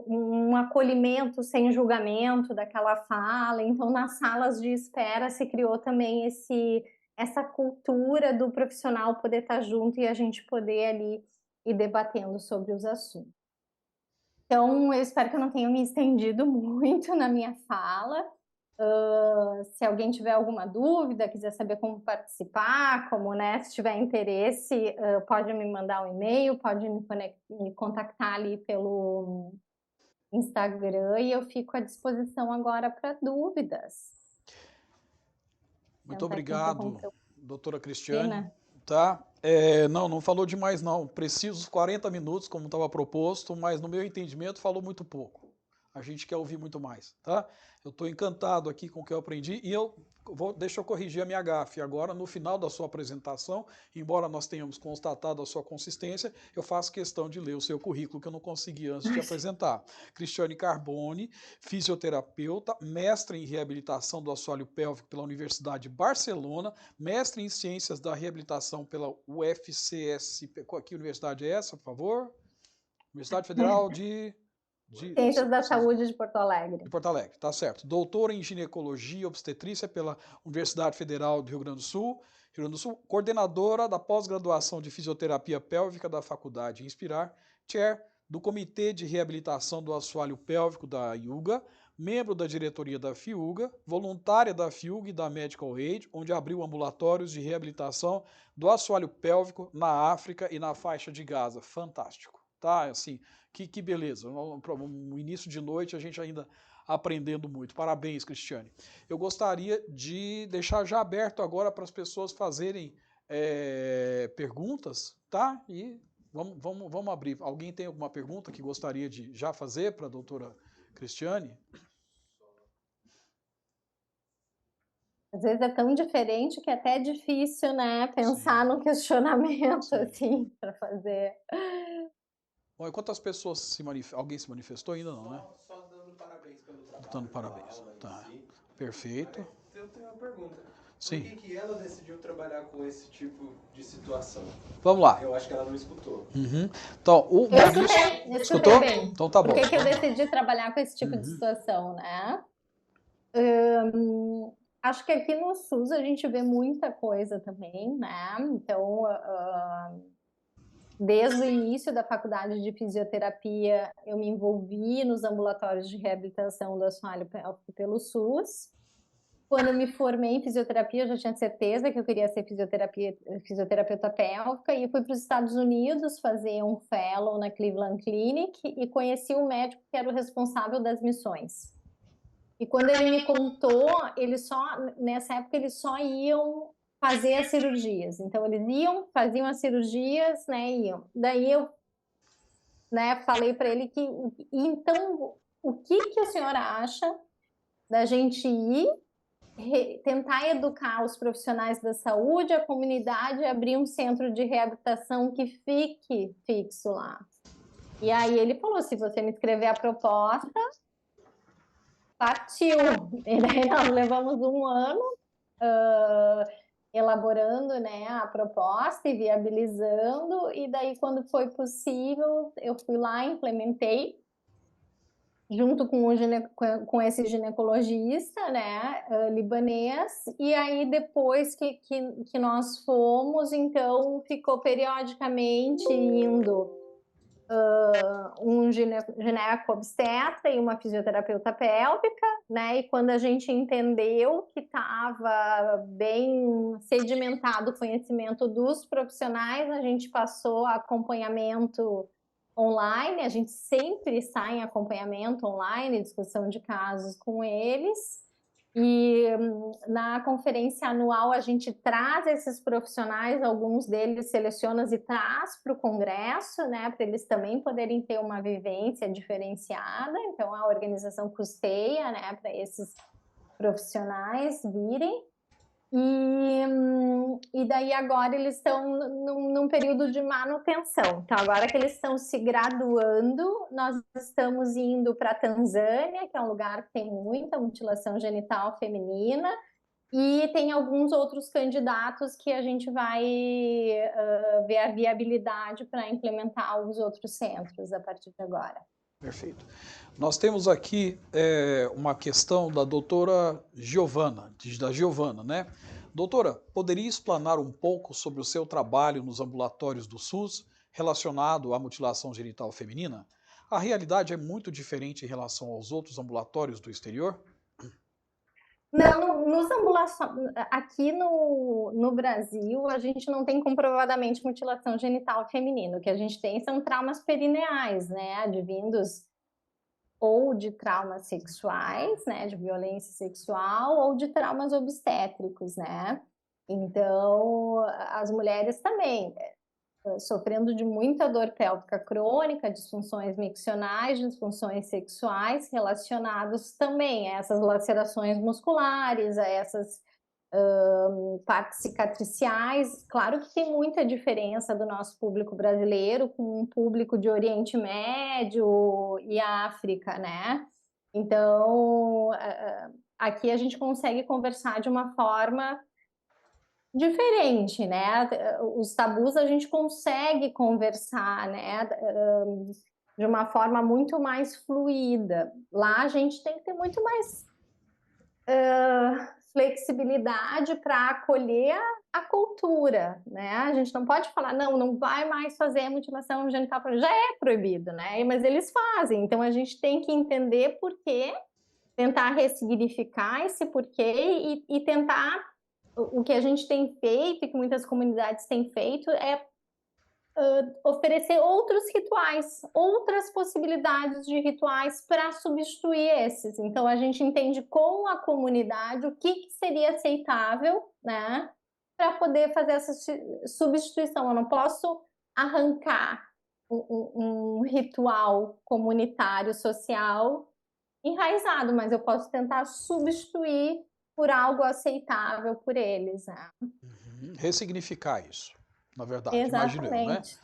um acolhimento sem julgamento daquela fala. Então, nas salas de espera se criou também essa cultura do profissional poder estar junto e a gente poder ali ir debatendo sobre os assuntos. Então, eu espero que eu não tenha me estendido muito na minha fala. Se alguém tiver alguma dúvida, quiser saber como participar, como, né, se tiver interesse, pode me mandar um e-mail, pode me contactar ali pelo Instagram e eu fico à disposição agora para dúvidas. Muito obrigado, doutora Cristiane. Cristina. Tá? Não falou demais não. Preciso 40 minutos, como estava proposto, mas no meu entendimento falou muito pouco. A gente quer ouvir muito mais, tá? Eu estou encantado aqui com o que eu aprendi e deixa eu corrigir a minha gafe. Agora, no final da sua apresentação, embora nós tenhamos constatado a sua consistência, eu faço questão de ler o seu currículo que eu não consegui antes de apresentar. Cristiane Carbone, fisioterapeuta, mestre em reabilitação do assoalho pélvico pela Universidade de Barcelona, mestre em ciências da reabilitação pela UFCS. Que universidade é essa, por favor? Universidade Federal de Ciências da Saúde de Porto Alegre. De Porto Alegre, tá certo. Doutora em ginecologia e obstetrícia pela Universidade Federal do Rio Grande do Sul, coordenadora da pós-graduação de fisioterapia pélvica da Faculdade Inspirar, chair do Comitê de Reabilitação do Assoalho Pélvico da IUGA, membro da diretoria da FIUGA, voluntária da FIUGA e da Medical Aid, onde abriu ambulatórios de reabilitação do assoalho pélvico na África e na faixa de Gaza. Fantástico, tá? Assim, que beleza. No início de noite a gente ainda aprendendo muito. Parabéns, Cristiane. Eu gostaria de deixar já aberto agora para as pessoas fazerem perguntas, tá? E vamos abrir. Alguém tem alguma pergunta que gostaria de já fazer para a doutora Cristiane? Às vezes é tão diferente que até é difícil, né, pensar no questionamento, assim, para fazer. Bom, e quantas pessoas alguém se manifestou ainda não, né? Só dando parabéns pelo trabalho. Dando parabéns, tá. Perfeito. Eu tenho uma pergunta. Sim. Por que ela decidiu trabalhar com esse tipo de situação? Vamos lá. Eu acho que ela não escutou. Uhum. Então, o Eu escutei bem. Então tá bom. Por que eu decidi trabalhar com esse tipo de situação, né? Acho que aqui no SUS a gente vê muita coisa também, né? Então, desde o início da faculdade de fisioterapia, eu me envolvi nos ambulatórios de reabilitação do assoalho pélvico pelo SUS. Quando eu me formei em fisioterapia, eu já tinha certeza que eu queria ser fisioterapeuta pélvica e fui para os Estados Unidos fazer um fellow na Cleveland Clinic e conheci um médico que era o responsável das missões. E quando ele me contou, nessa época eles só iam fazer as cirurgias. Então eles faziam as cirurgias, né, iam. Daí eu, né, falei para ele que, então, o que o senhor acha da gente ir tentar educar os profissionais da saúde, a comunidade, abrir um centro de reabilitação que fique fixo lá? E aí ele falou, se você me escrever a proposta, partiu. E daí nós levamos um ano elaborando, né, a proposta e viabilizando, e daí quando foi possível, eu fui lá, implementei, junto com esse ginecologista, né, libanês, e aí depois que nós fomos, então ficou periodicamente indo um gineco-obstetra e uma fisioterapeuta pélvica, né, e quando a gente entendeu que estava bem sedimentado o conhecimento dos profissionais, a gente passou a acompanhamento online, a gente sempre sai em acompanhamento online, discussão de casos com eles, e na conferência anual a gente traz esses profissionais, alguns deles seleciona e traz para o congresso, né, para eles também poderem ter uma vivência diferenciada, então a organização custeia, né, para esses profissionais virem. E daí agora eles estão num período de manutenção. Então agora que eles estão se graduando, nós estamos indo para a Tanzânia, que é um lugar que tem muita mutilação genital feminina, e tem alguns outros candidatos que a gente vai ver a viabilidade para implementar os outros centros a partir de agora. Perfeito. Nós temos aqui uma questão da doutora Giovana, né? Doutora, poderia explanar um pouco sobre o seu trabalho nos ambulatórios do SUS relacionado à mutilação genital feminina? A realidade é muito diferente em relação aos outros ambulatórios do exterior? Não, nos ambulatórios, aqui no Brasil, a gente não tem comprovadamente mutilação genital feminina. O que a gente tem são traumas perineais, né, advindos ou de traumas sexuais, né, de violência sexual, ou de traumas obstétricos, né. Então, as mulheres também. sofrendo de muita dor pélvica crônica, disfunções miccionais, disfunções sexuais, relacionados também a essas lacerações musculares, a essas partes cicatriciais. Claro que tem muita diferença do nosso público brasileiro com um público de Oriente Médio e África, né? Então, aqui a gente consegue conversar de uma forma diferente, né? Os tabus a gente consegue conversar, né? De uma forma muito mais fluida. Lá a gente tem que ter muito mais flexibilidade para acolher a cultura, né? A gente não pode falar, não vai mais fazer mutilação genital, já é proibido, né? Mas eles fazem, então a gente tem que entender por quê, tentar ressignificar esse porquê e tentar. O que a gente tem feito e que muitas comunidades têm feito é oferecer outros rituais, outras possibilidades de rituais para substituir esses. Então, a gente entende com a comunidade o que seria aceitável, né, para poder fazer essa substituição. Eu não posso arrancar um ritual comunitário, social, enraizado, mas eu posso tentar substituir por algo aceitável por eles, né? Ressignificar isso, na verdade, imagino eu, né? Exatamente.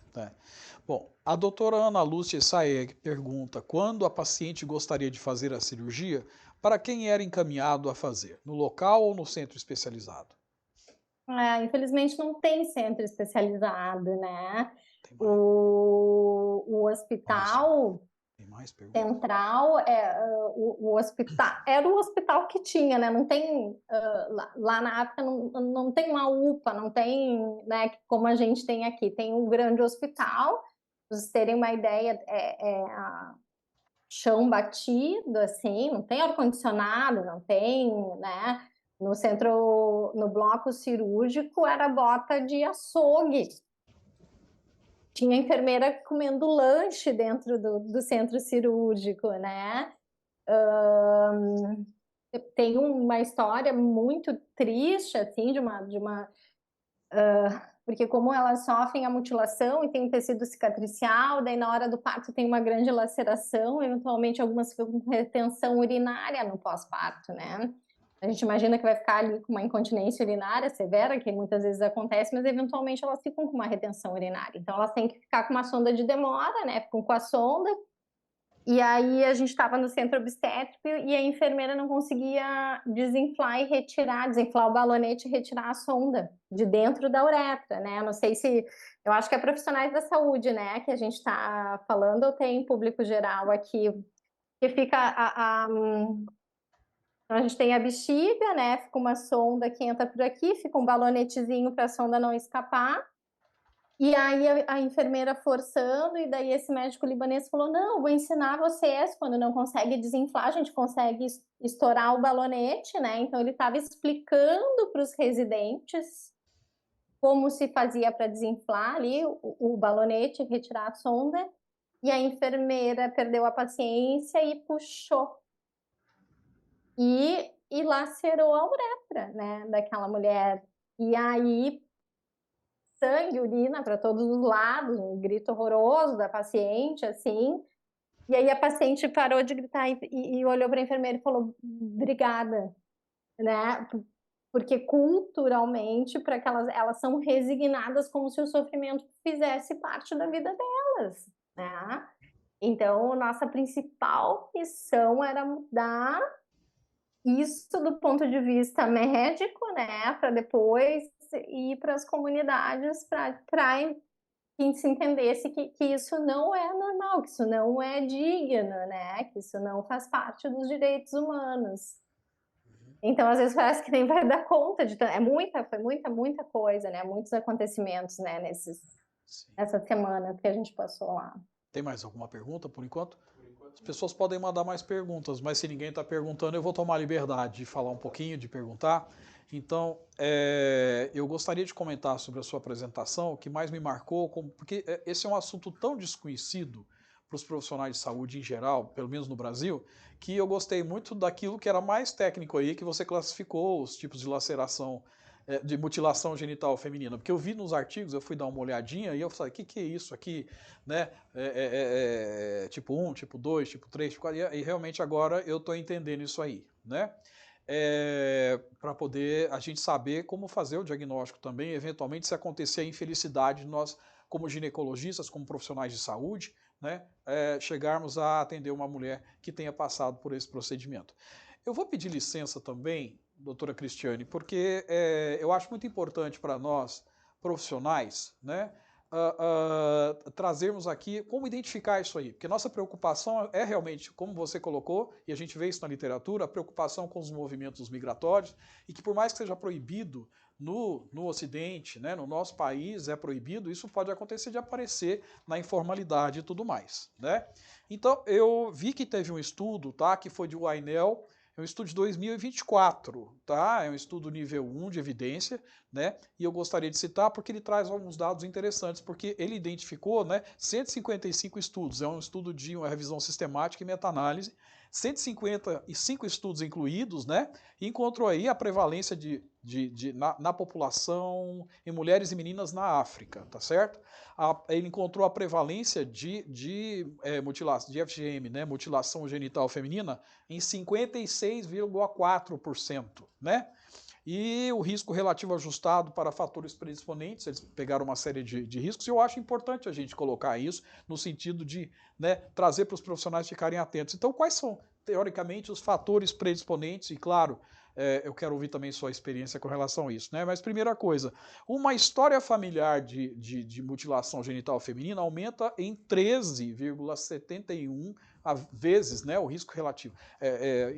Bom, a doutora Ana Lúcia Saeg pergunta quando a paciente gostaria de fazer a cirurgia, para quem era encaminhado a fazer, no local ou no centro especializado? Infelizmente não tem centro especializado, né? Tem mais, O hospital tem mais perguntas? central o hospital era o hospital que tinha, né? Não tem lá na África não tem uma UPA, não tem, né? Como a gente tem aqui, tem um grande hospital. Para vocês terem uma ideia, chão batido, assim, não tem ar-condicionado, não tem, né? No centro, no bloco cirúrgico, era bota de açougue. Tinha enfermeira comendo lanche dentro do centro cirúrgico, né? Tem uma história muito triste, assim, porque como elas sofrem a mutilação e tem um tecido cicatricial, daí na hora do parto tem uma grande laceração, eventualmente algumas ficam com retenção urinária no pós-parto, né? A gente imagina que vai ficar ali com uma incontinência urinária severa, que muitas vezes acontece, mas eventualmente elas ficam com uma retenção urinária. Então elas têm que ficar com uma sonda de demora, né? Ficam com a sonda. E aí a gente estava no centro obstétrico e a enfermeira não conseguia desinflar o balonete e retirar a sonda de dentro da uretra, né? Não sei se... Eu acho que é profissionais da saúde, né? Que a gente está falando, ou tem público geral aqui, que fica... Então a gente tem a bexiga, né? Fica uma sonda que entra por aqui, fica um balonetezinho para a sonda não escapar. E aí a enfermeira forçando, e daí esse médico libanês falou, não, vou ensinar vocês, quando não consegue desinflar, a gente consegue estourar o balonete, né? Então ele estava explicando para os residentes como se fazia para desinflar ali o balonete, retirar a sonda, e a enfermeira perdeu a paciência e puxou. E lacerou a uretra, né, daquela mulher. E aí sangue, urina para todos os lados, um grito horroroso da paciente, assim. E aí a paciente parou de gritar e olhou para a enfermeira e falou, obrigada, né? Porque culturalmente, para que elas são resignadas como se o sofrimento fizesse parte da vida delas, né? Então, nossa principal missão era mudar isso do ponto de vista médico, né? Para depois ir para as comunidades para que se entendesse que isso não é normal, que isso não é digno, né? Que isso não faz parte dos direitos humanos. Então, às vezes parece que nem vai dar conta de foi muita coisa, né? Muitos acontecimentos, né? Nessa semana que a gente passou lá. Tem mais alguma pergunta por enquanto? As pessoas podem mandar mais perguntas, mas se ninguém está perguntando, eu vou tomar a liberdade de falar um pouquinho, de perguntar. Então, eu gostaria de comentar sobre a sua apresentação, o que mais me marcou, porque esse é um assunto tão desconhecido para os profissionais de saúde em geral, pelo menos no Brasil, que eu gostei muito daquilo que era mais técnico aí, que você classificou os tipos de laceração de mutilação genital feminina? Porque eu vi nos artigos, eu fui dar uma olhadinha e eu falei, o que é isso aqui? Né? Tipo 1, tipo 2, tipo 3, tipo 4, e realmente agora eu estou entendendo isso aí. Né? Para poder a gente saber como fazer o diagnóstico também, eventualmente se acontecer a infelicidade, nós como ginecologistas, como profissionais de saúde, né, chegarmos a atender uma mulher que tenha passado por esse procedimento. Eu vou pedir licença também, doutora Cristiane, porque eu acho muito importante para nós, profissionais, né, trazermos aqui como identificar isso aí, porque nossa preocupação é realmente, como você colocou, e a gente vê isso na literatura, a preocupação com os movimentos migratórios, e que por mais que seja proibido no Ocidente, né, no nosso país é proibido, isso pode acontecer de aparecer na informalidade e tudo mais. Né? Então, eu vi que teve um estudo, tá, que foi de Wainel, é um estudo de 2024, tá? É um estudo nível 1 de evidência, né? E eu gostaria de citar porque ele traz alguns dados interessantes, porque ele identificou, né, 155 estudos, é um estudo de uma revisão sistemática e meta-análise, 155 estudos incluídos, né? E encontrou aí a prevalência na população em mulheres e meninas na África, tá certo? Ele encontrou a prevalência de FGM, né, mutilação genital feminina, em 56,4%, né? E o risco relativo ajustado para fatores predisponentes, eles pegaram uma série de riscos, e eu acho importante a gente colocar isso no sentido de, né, trazer para os profissionais ficarem atentos. Então, quais são, teoricamente, os fatores predisponentes? E, claro, eu quero ouvir também sua experiência com relação a isso. Né? Mas, primeira coisa, uma história familiar de mutilação genital feminina aumenta em 13,71 vezes, né, o risco relativo,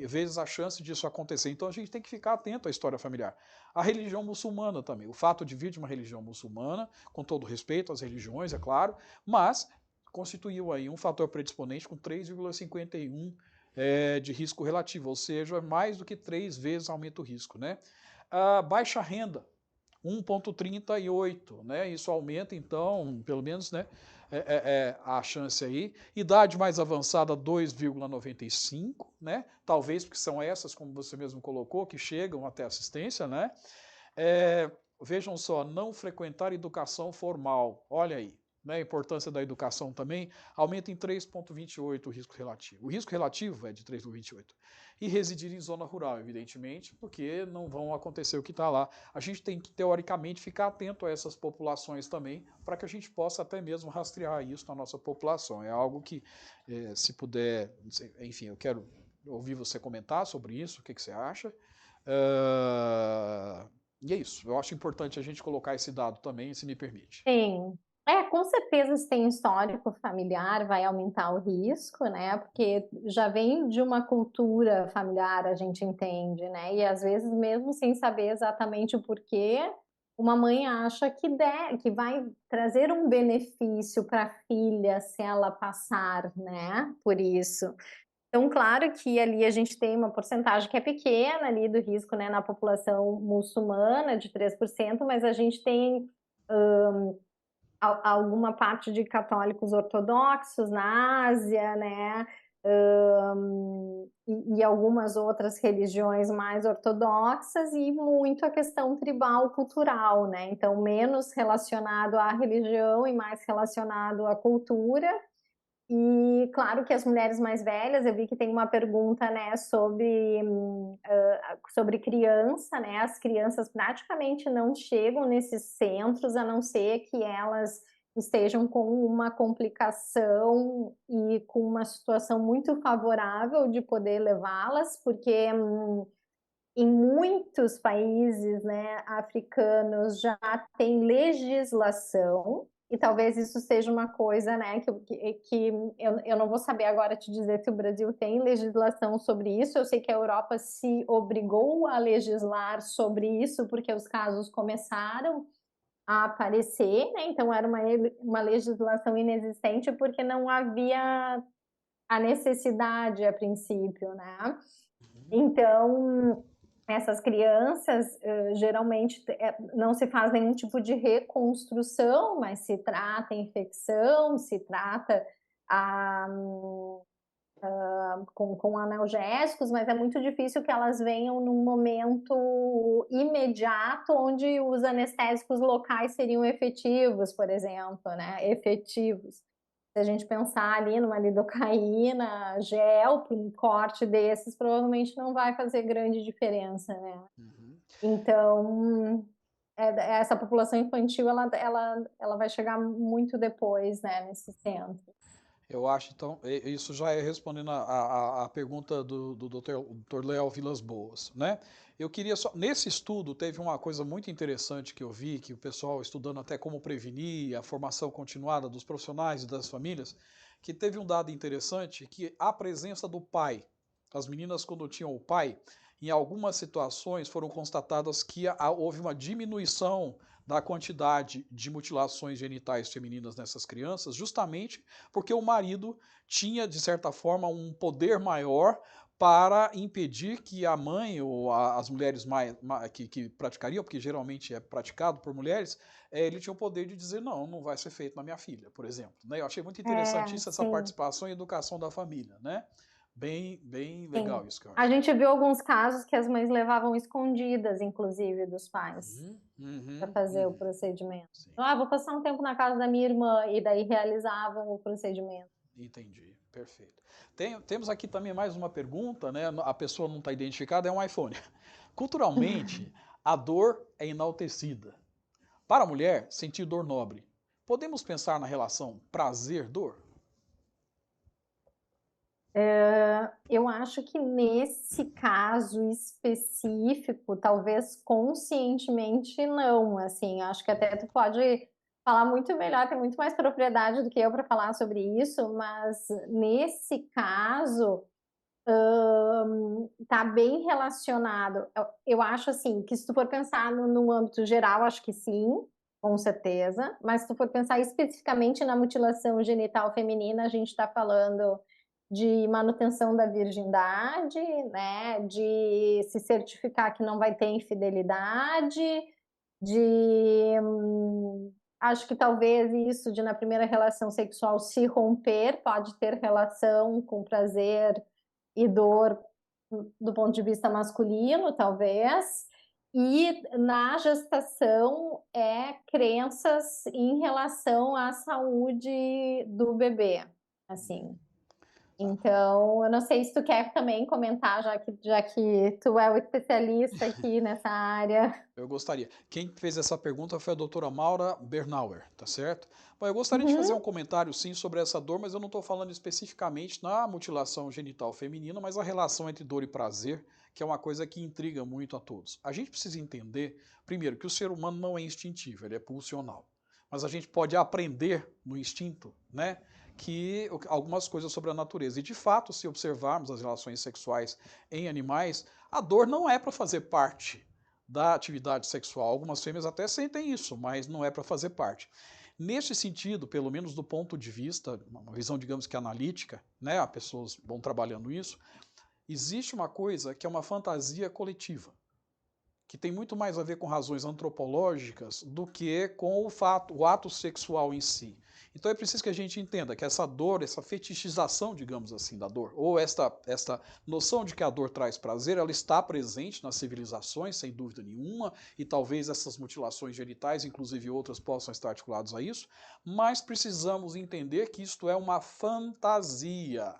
vezes a chance disso acontecer. Então a gente tem que ficar atento à história familiar. A religião muçulmana também, o fato de vir de uma religião muçulmana, com todo respeito às religiões, é claro, mas constituiu aí um fator predisponente com 3,51 de risco relativo, ou seja, mais do que 3 vezes aumenta o risco. Né? A baixa renda, 1,38, né? Isso aumenta, então, pelo menos, né, a chance aí. Idade mais avançada, 2,95, né? Talvez porque são essas, como você mesmo colocou, que chegam até assistência, né? Vejam só, não frequentar educação formal, olha aí. Né, a importância da educação também, aumenta em 3,28 o risco relativo. O risco relativo é de 3,28. E residir em zona rural, evidentemente, porque não vão acontecer o que está lá. A gente tem que, teoricamente, ficar atento a essas populações também, para que a gente possa até mesmo rastrear isso na nossa população. É algo que, se puder, enfim, eu quero ouvir você comentar sobre isso, o que você acha. E é isso, eu acho importante a gente colocar esse dado também, se me permite. Sim. Com certeza se tem histórico familiar vai aumentar o risco, né? Porque já vem de uma cultura familiar, a gente entende, né? E às vezes mesmo sem saber exatamente o porquê, uma mãe acha que vai trazer um benefício para a filha se ela passar, né? Por isso. Então, claro que ali a gente tem uma porcentagem que é pequena ali do risco, né, na população muçulmana de 3%, mas a gente tem alguma parte de católicos ortodoxos na Ásia, né? E algumas outras religiões mais ortodoxas e muito a questão tribal cultural, né? Então, menos relacionado à religião e mais relacionado à cultura. E claro que as mulheres mais velhas, eu vi que tem uma pergunta, né, sobre criança, né? As crianças praticamente não chegam nesses centros, a não ser que elas estejam com uma complicação e com uma situação muito favorável de poder levá-las, porque em muitos países, né, africanos já tem legislação, e talvez isso seja uma coisa, né, que eu não vou saber agora te dizer se o Brasil tem legislação sobre isso. Eu sei que a Europa se obrigou a legislar sobre isso, porque os casos começaram a aparecer, né? Então era uma legislação inexistente porque não havia a necessidade a princípio, né? Então essas crianças geralmente não se faz nenhum tipo de reconstrução, mas se trata infecção, se trata com analgésicos, mas é muito difícil que elas venham num momento imediato onde os anestésicos locais seriam efetivos, por exemplo, né? Efetivos. Se a gente pensar ali numa lidocaína, gel, um corte desses, provavelmente não vai fazer grande diferença, né? Uhum. Então, essa população infantil, ela vai chegar muito depois, né, nesse centro. Eu acho, então, isso já é respondendo a pergunta do Dr. Léo Vilas Boas, né? Eu queria só, nesse estudo teve uma coisa muito interessante que eu vi, que o pessoal estudando até como prevenir, a formação continuada dos profissionais e das famílias, que teve um dado interessante, que a presença do pai, as meninas quando tinham o pai, em algumas situações foram constatadas que houve uma diminuição da quantidade de mutilações genitais femininas nessas crianças, justamente porque o marido tinha, de certa forma, um poder maior para impedir que a mãe ou as mulheres que praticariam, porque geralmente é praticado por mulheres, ele tinha o poder de dizer não, não vai ser feito na minha filha, por exemplo. Né? Eu achei muito interessante isso, essa Sim, participação e educação da família. Né? Bem sim. legal isso que eu A acho. gente viu alguns casos que as mães levavam escondidas, inclusive, dos pais, para fazer o Uhum. procedimento. Sim, Vou passar um tempo na casa da minha irmã, e daí realizavam o procedimento. entendi, perfeito. Temos aqui também mais uma pergunta, né? A pessoa não está identificada, é um iPhone. Culturalmente, a dor é enaltecida. Para a mulher, sentir dor nobre. Podemos pensar na relação prazer-dor? Eu acho que nesse caso específico, talvez conscientemente não, assim, acho que até tu pode falar muito melhor, tem muito mais propriedade do que eu para falar sobre isso, mas nesse caso tá bem relacionado. Eu acho assim que se tu for pensar no âmbito geral, acho que sim, com certeza, mas se tu for pensar especificamente na mutilação genital feminina, a gente está falando de manutenção da virgindade, né, de se certificar que não vai ter infidelidade, de acho que talvez isso de na primeira relação sexual se romper pode ter relação com prazer e dor do ponto de vista masculino, talvez. E na gestação é crenças em relação à saúde do bebê, assim. Tá. Então, eu não sei se tu quer também comentar, já que tu é o especialista aqui nessa área. Eu gostaria. Quem fez essa pergunta foi a doutora Maura Bernauer, tá certo? Bom, eu gostaria de fazer um Uhum. comentário sim sobre essa dor, mas eu não estou falando especificamente na mutilação genital feminina, mas a relação entre dor e prazer, que é uma coisa que intriga muito a todos. A gente precisa entender, primeiro, que o ser humano não é instintivo, ele é pulsional. Mas a gente pode aprender no instinto, né? Que algumas coisas sobre a natureza. E de fato, se observarmos as relações sexuais em animais, a dor não é para fazer parte da atividade sexual. Algumas fêmeas até sentem isso, mas não é para fazer parte. Neste sentido, pelo menos do ponto de vista, uma visão, digamos que analítica, né, as pessoas vão trabalhando isso, existe uma coisa que é uma fantasia coletiva, que tem muito mais a ver com razões antropológicas do que com o ato sexual em si. Então é preciso que a gente entenda que essa dor, essa fetichização, digamos assim, da dor, ou esta noção de que a dor traz prazer, ela está presente nas civilizações, sem dúvida nenhuma, e talvez essas mutilações genitais, inclusive outras, possam estar articuladas a isso, mas precisamos entender que isto é uma fantasia.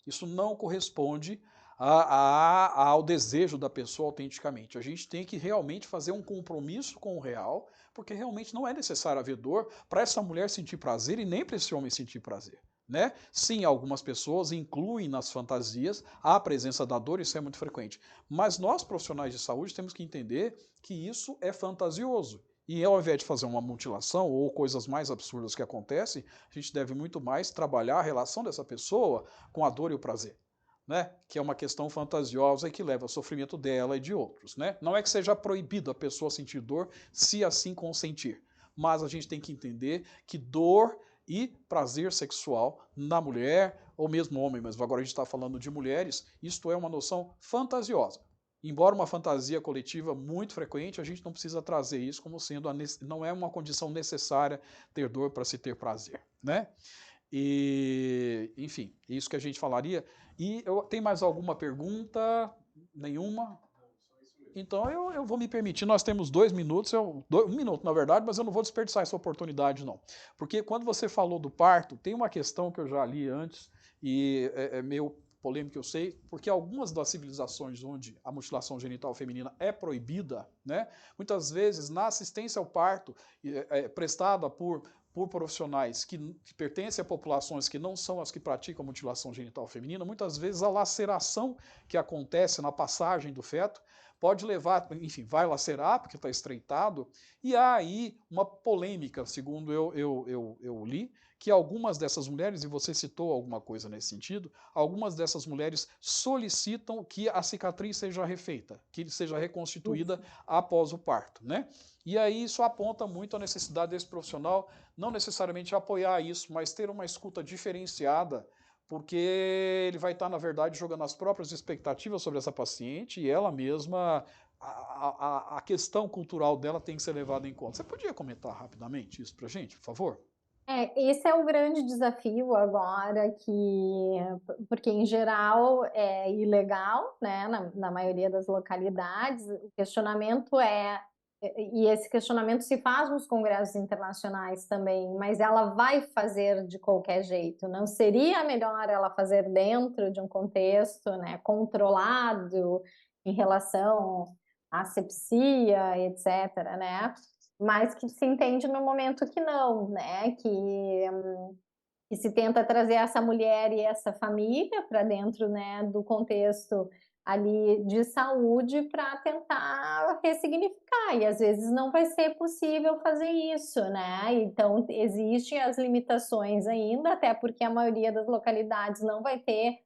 Isso não corresponde ao desejo da pessoa autenticamente. A gente tem que realmente fazer um compromisso com o real, porque realmente não é necessário haver dor para essa mulher sentir prazer e nem para esse homem sentir prazer. Né? Sim, algumas pessoas incluem nas fantasias a presença da dor, isso é muito frequente. Mas nós, profissionais de saúde, temos que entender que isso é fantasioso. E ao invés de fazer uma mutilação ou coisas mais absurdas que acontecem, a gente deve muito mais trabalhar a relação dessa pessoa com a dor e o prazer. Né? Que é uma questão fantasiosa e que leva ao sofrimento dela e de outros. Né? Não é que seja proibido a pessoa sentir dor se assim consentir, mas a gente tem que entender que dor e prazer sexual na mulher, ou mesmo homem, mas agora a gente está falando de mulheres, isto é uma noção fantasiosa. Embora uma fantasia coletiva muito frequente, a gente não precisa trazer isso como sendo não é uma condição necessária ter dor para se ter prazer. Né? E, enfim, isso que a gente falaria. E tem mais alguma pergunta? Nenhuma? Então eu vou me permitir, nós temos 2 minutos, 1 minuto na verdade, mas eu não vou desperdiçar essa oportunidade não. Porque quando você falou do parto, tem uma questão que eu já li antes, e é meio polêmico, eu sei, porque algumas das civilizações onde a mutilação genital feminina é proibida, né, muitas vezes na assistência ao parto prestada por profissionais que pertencem a populações que não são as que praticam mutilação genital feminina, muitas vezes a laceração que acontece na passagem do feto pode levar, enfim, vai lacerar porque está estreitado, e há aí uma polêmica, segundo eu li, que algumas dessas mulheres, e você citou alguma coisa nesse sentido, algumas dessas mulheres solicitam que a cicatriz seja refeita, que seja reconstituída após o parto, né? E aí isso aponta muito a necessidade desse profissional não necessariamente apoiar isso, mas ter uma escuta diferenciada, porque ele vai estar, na verdade, jogando as próprias expectativas sobre essa paciente e ela mesma, a questão cultural dela tem que ser levada em conta. Você podia comentar rapidamente isso para a gente, por favor? Esse é o grande desafio agora, porque em geral é ilegal, né, na maioria das localidades. O questionamento e esse questionamento se faz nos congressos internacionais também, mas ela vai fazer de qualquer jeito. Não seria melhor ela fazer dentro de um contexto, né, controlado em relação à asepsia, etc., né? Mas que se entende no momento que não, né? Que se tenta trazer essa mulher e essa família para dentro, né, do contexto ali de saúde para tentar ressignificar, e às vezes não vai ser possível fazer isso, né? Então existem as limitações ainda, até porque a maioria das localidades não vai ter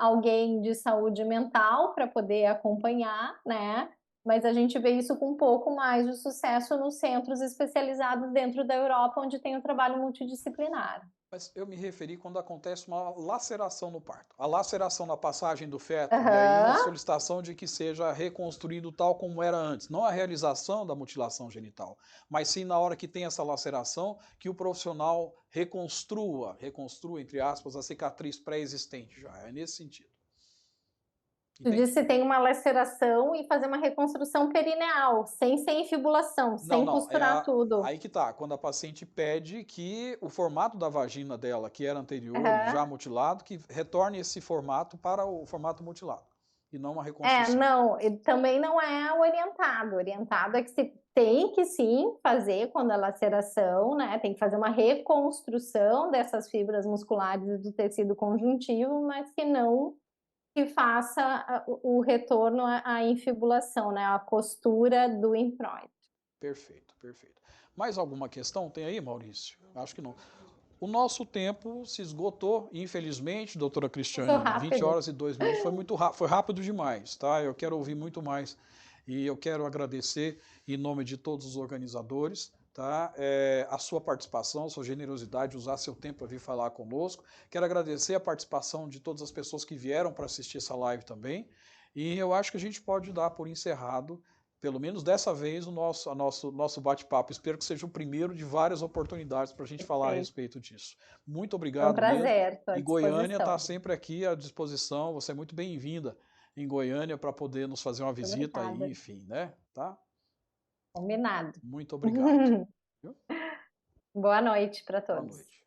alguém de saúde mental para poder acompanhar, né? Mas a gente vê isso com um pouco mais de sucesso nos centros especializados dentro da Europa, onde tem o trabalho multidisciplinar. Mas eu me referi quando acontece uma laceração no parto. A laceração na passagem do feto, e aí a Aham. solicitação de que seja reconstruído tal como era antes. Não a realização da mutilação genital, mas sim na hora que tem essa laceração, que o profissional reconstrua, entre aspas, a cicatriz pré-existente já. É nesse sentido. Tu Entende? disse que tem uma laceração e fazer uma reconstrução perineal, sem ser infibulação, Não, sem não, costurar tudo. aí que tá, quando a paciente pede que o formato da vagina dela, que era anterior e Aham. já mutilado, que retorne esse formato para o formato mutilado, e não uma reconstrução. Não, também não é orientado. Orientado é que se tem que sim fazer quando a laceração, né? Tem que fazer uma reconstrução dessas fibras musculares do tecido conjuntivo, mas que não que faça o retorno à infibulação, né? A costura do introito. Perfeito, perfeito. Mais alguma questão tem aí, Maurício? Acho que não. O nosso tempo se esgotou, infelizmente, doutora Passou Cristiane, 20 rápido. horas e 2 minutos, foi muito rápido, foi rápido demais, tá? Eu quero ouvir muito mais e eu quero agradecer em nome de todos os organizadores, tá? A sua participação, a sua generosidade, usar seu tempo para vir falar conosco. Quero agradecer a participação de todas as pessoas que vieram para assistir essa live também, e eu acho que a gente pode dar por encerrado pelo menos dessa vez, o nosso bate-papo. Espero que seja o primeiro de várias oportunidades para a gente falar a respeito disso. Muito Foi um obrigado mesmo. prazer, estou à E Goiânia está disposição. sempre aqui à disposição. Você é muito bem-vinda em Goiânia para poder nos fazer uma visita aí, enfim, né? Tá? Combinado. Muito obrigado. Boa noite para Boa todos. noite.